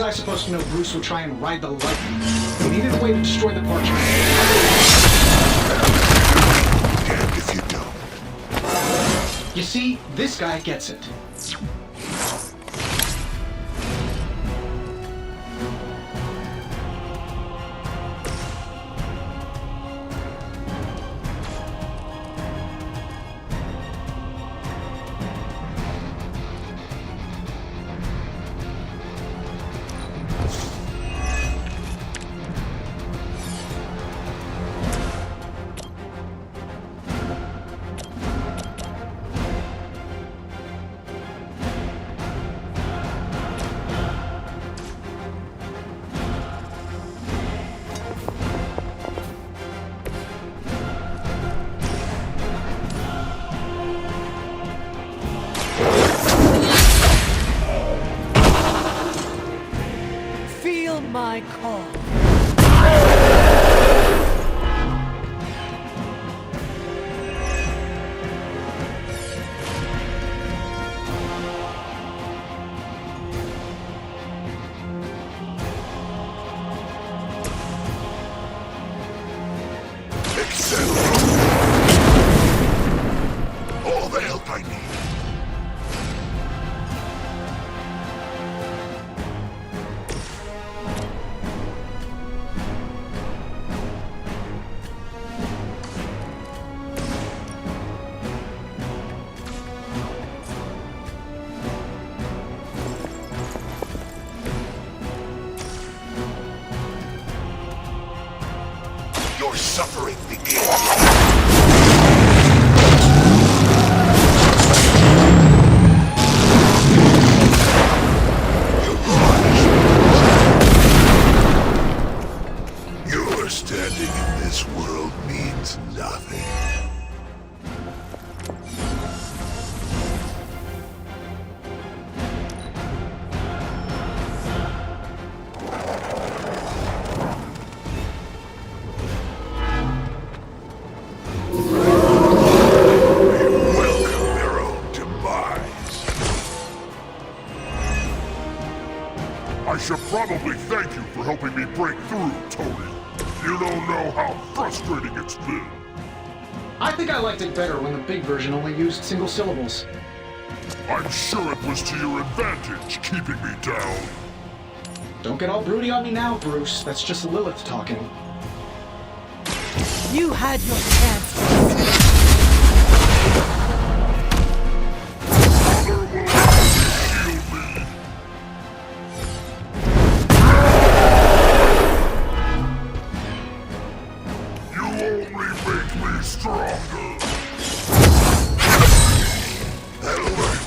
I supposed to know Bruce would try and ride the lightning? We needed a way to destroy the parchment. Damned if you don't. You see, this guy gets it. Feel my call. All the help I need. Your suffering begins. Your standing in this world means nothing. Welcome their own demise. I should probably thank you for helping me break through, Tony. You don't know how frustrating it's been. I think I liked it better when the big version only used single syllables. I'm sure it was to your advantage keeping me down. Don't get all broody on me now, Bruce. That's just Lilith talking. You had your chance. You only make me stronger. That'll work.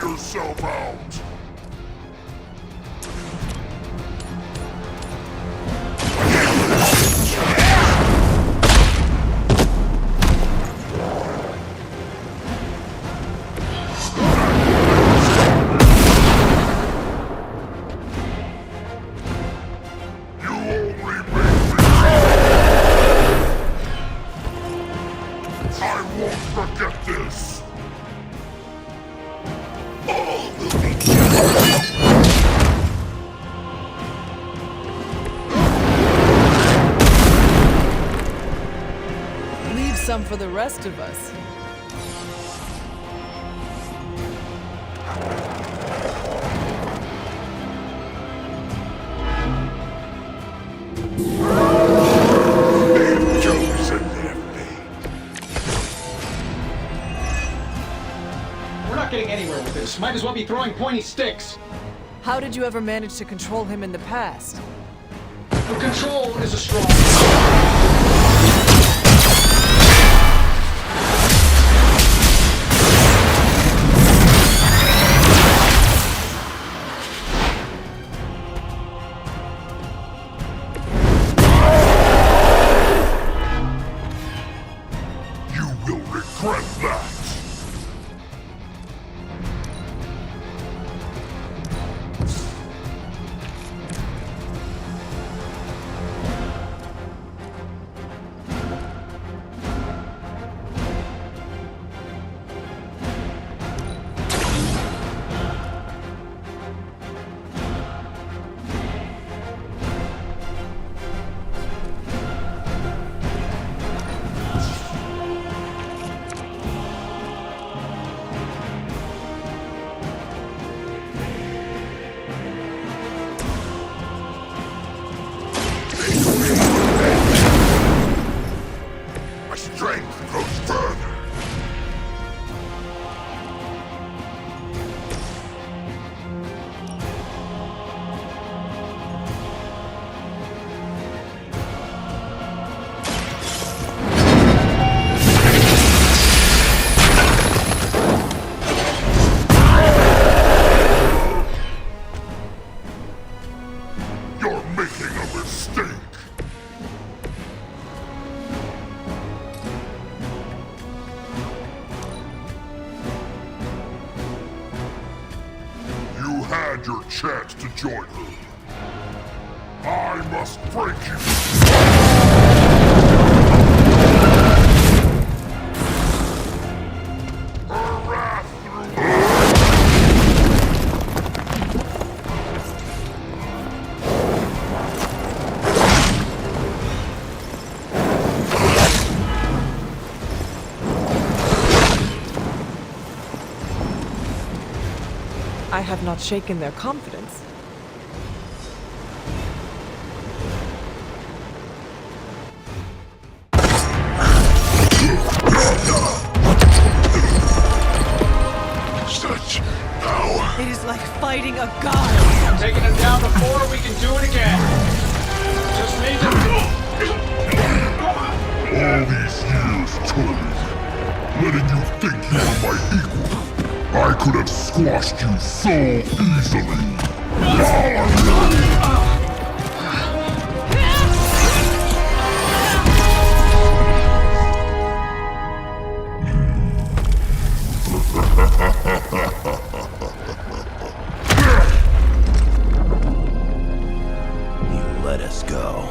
yourself out! Leave some for the rest of us. We're not getting anywhere with this. Might as well be throwing pointy sticks. How did you ever manage to control him in the past? Control is a strong... You will regret that! My strength goes further. You're making a mistake. You had your chance to join her. I must break you. Her wrath I have not shaken their confidence. Such power. It is like fighting a god. Taking him down before, we can do it again. Just need to... All these years, Tony, letting you think you were my equal. I could have squashed you so easily. You let us go.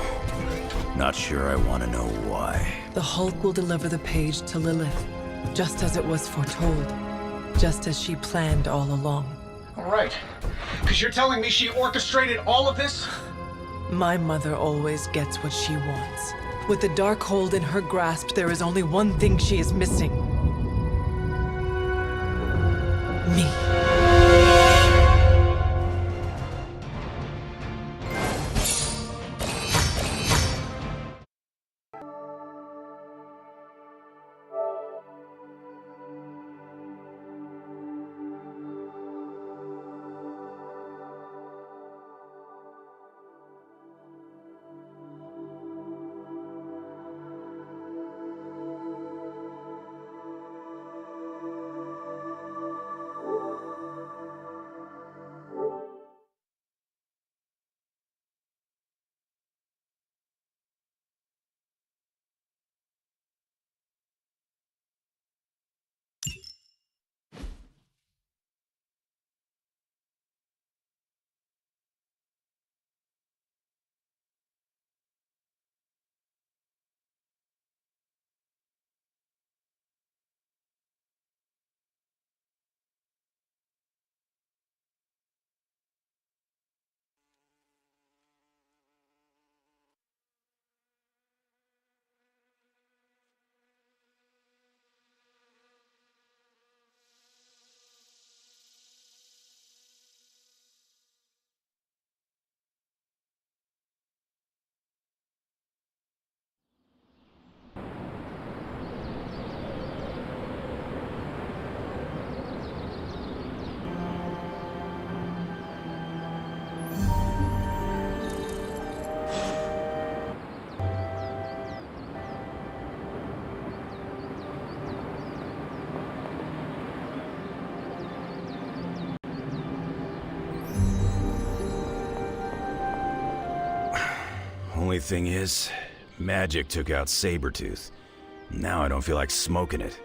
Not sure I want to know why. The Hulk will deliver the page to Lilith, just as it was foretold. Just as she planned all along. All right. Because you're telling me she orchestrated all of this? My mother always gets what she wants. With the Darkhold in her grasp, there is only one thing she is missing. Me. Only thing is, magic took out Sabretooth. Now I don't feel like smoking it.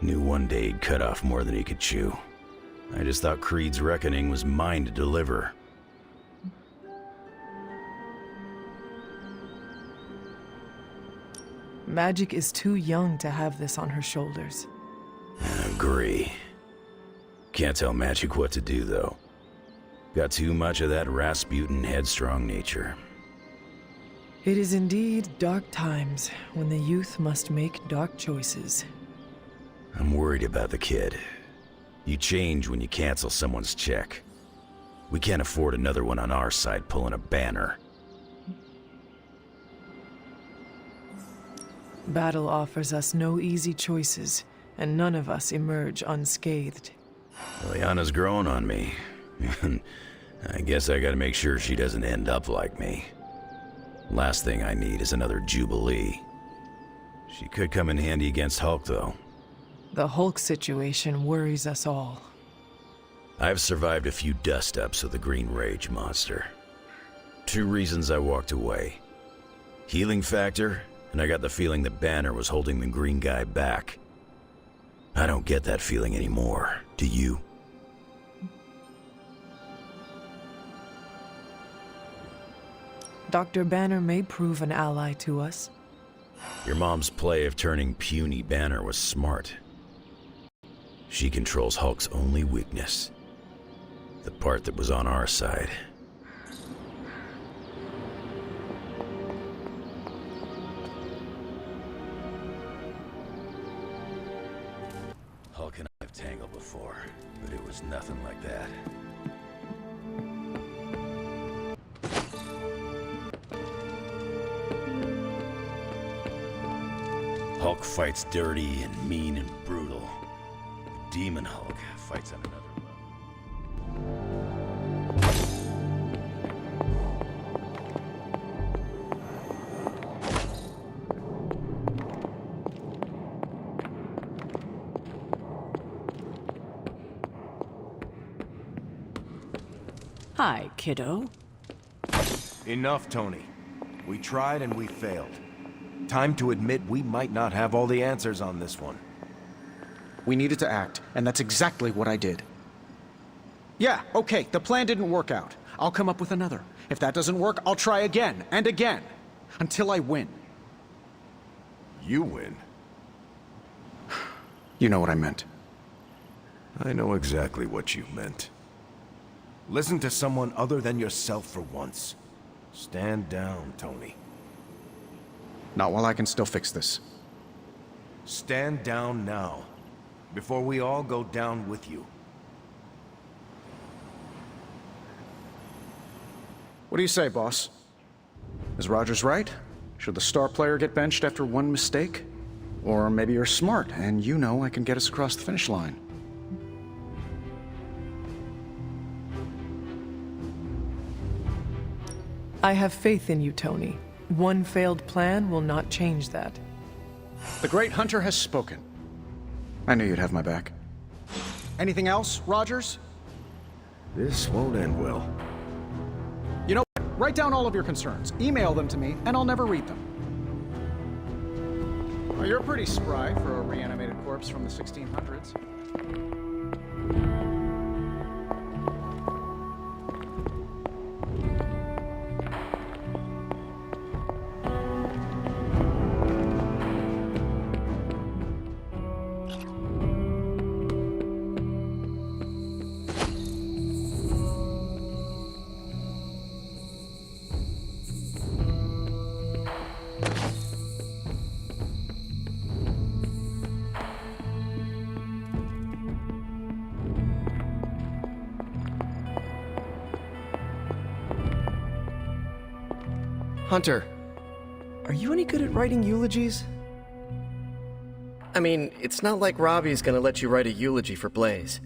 Knew one day he'd cut off more than he could chew. I just thought Creed's reckoning was mine to deliver. Magic is too young to have this on her shoulders. Agree. Can't tell Magic what to do, though. Got too much of that Rasputin headstrong nature. It is indeed dark times when the youth must make dark choices. I'm worried about the kid. You change when you cancel someone's check. We can't afford another one on our side pulling a Banner. Battle offers us no easy choices, and none of us emerge unscathed. Lyanna's growing on me. I guess I gotta make sure she doesn't end up like me. Last thing I need is another Jubilee. She could come in handy against Hulk, though. The Hulk situation worries us all. I've survived a few dust-ups with the Green Rage monster. 2 reasons I walked away. Healing factor, and I got the feeling that Banner was holding the green guy back. I don't get that feeling anymore, do you? Dr. Banner may prove an ally to us. Your mom's play of turning puny Banner was smart. She controls Hulk's only weakness. The part that was on our side. Hulk and I have tangled before, but it was nothing like that. Hulk fights dirty and mean and brutal. The Demon Hulk fights on another Hi, kiddo. Enough, Tony. We tried and we failed. Time to admit we might not have all the answers on this one. We needed to act, and that's exactly what I did. Yeah, okay, the plan didn't work out. I'll come up with another. If that doesn't work, I'll try again and again. Until I win. You win? You know what I meant. I know exactly what you meant. Listen to someone other than yourself for once. Stand down, Tony. Not while I can still fix this. Stand down now, before we all go down with you. What do you say, boss? Is Rogers right? Should the star player get benched after one mistake? Or maybe you're smart, and you know I can get us across the finish line. I have faith in you, Tony. One failed plan will not change that. The Great Hunter has spoken. I knew you'd have my back. Anything else, Rogers? This won't end well. You know what? Write down all of your concerns. Email them to me, and I'll never read them. Well, you're pretty spry for a reanimated corpse from the 1600s. Hunter, are you any good at writing eulogies? I mean, it's not like Robbie's gonna let you write a eulogy for Blaze.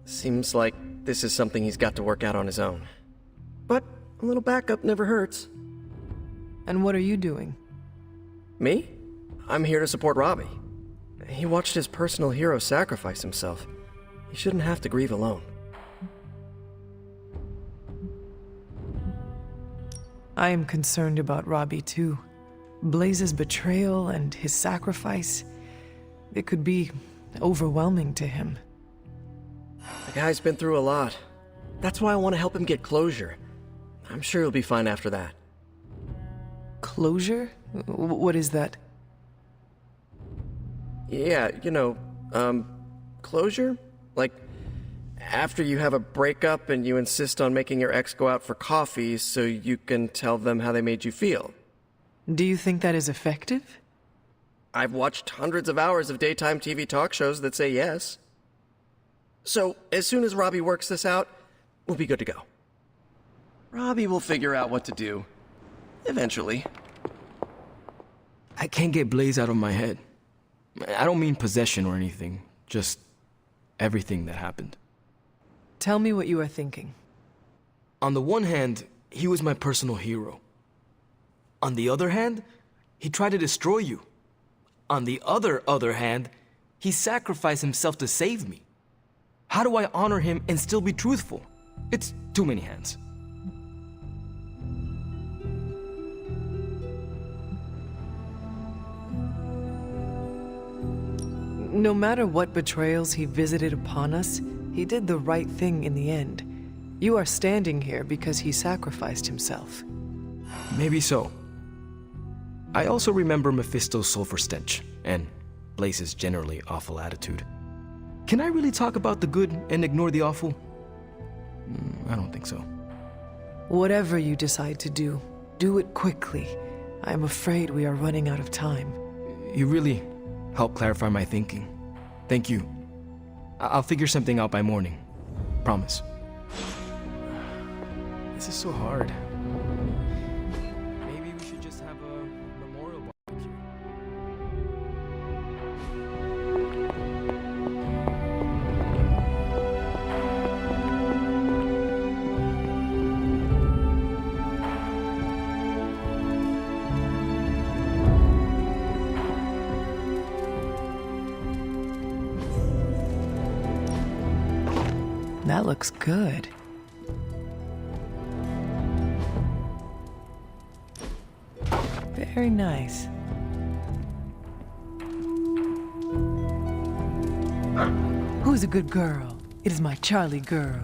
Seems like this is something he's got to work out on his own. But a little backup never hurts. And what are you doing? Me? I'm here to support Robbie. He watched his personal hero sacrifice himself. He shouldn't have to grieve alone. I am concerned about Robbie too. Blaze's betrayal and his sacrifice, it could be overwhelming to him. The guy's been through a lot. That's why I want to help him get closure. I'm sure he'll be fine after that. Closure? What is that? Yeah, closure? Like, after you have a breakup and you insist on making your ex go out for coffee so you can tell them how they made you feel. Do you think that is effective? I've watched hundreds of hours of daytime TV talk shows that say yes. So, as soon as Robbie works this out, we'll be good to go. Robbie will figure out what to do. Eventually. I can't get Blaze out of my head. I don't mean possession or anything, just everything that happened. Tell me what you are thinking. On the one hand, he was my personal hero. On the other hand, he tried to destroy you. On the other hand, he sacrificed himself to save me. How do I honor him and still be truthful? It's too many hands. No matter what betrayals he visited upon us, he did the right thing in the end. You are standing here because he sacrificed himself. Maybe so. I also remember Mephisto's sulfur stench, and Blaze's generally awful attitude. Can I really talk about the good and ignore the awful? I don't think so. Whatever you decide to do, do it quickly. I am afraid we are running out of time. You really helped clarify my thinking. Thank you. I'll figure something out by morning. Promise. This is so hard. Maybe we should just have a memorial barbecue. That looks good. Very nice. Who's a good girl? It is my Charlie girl.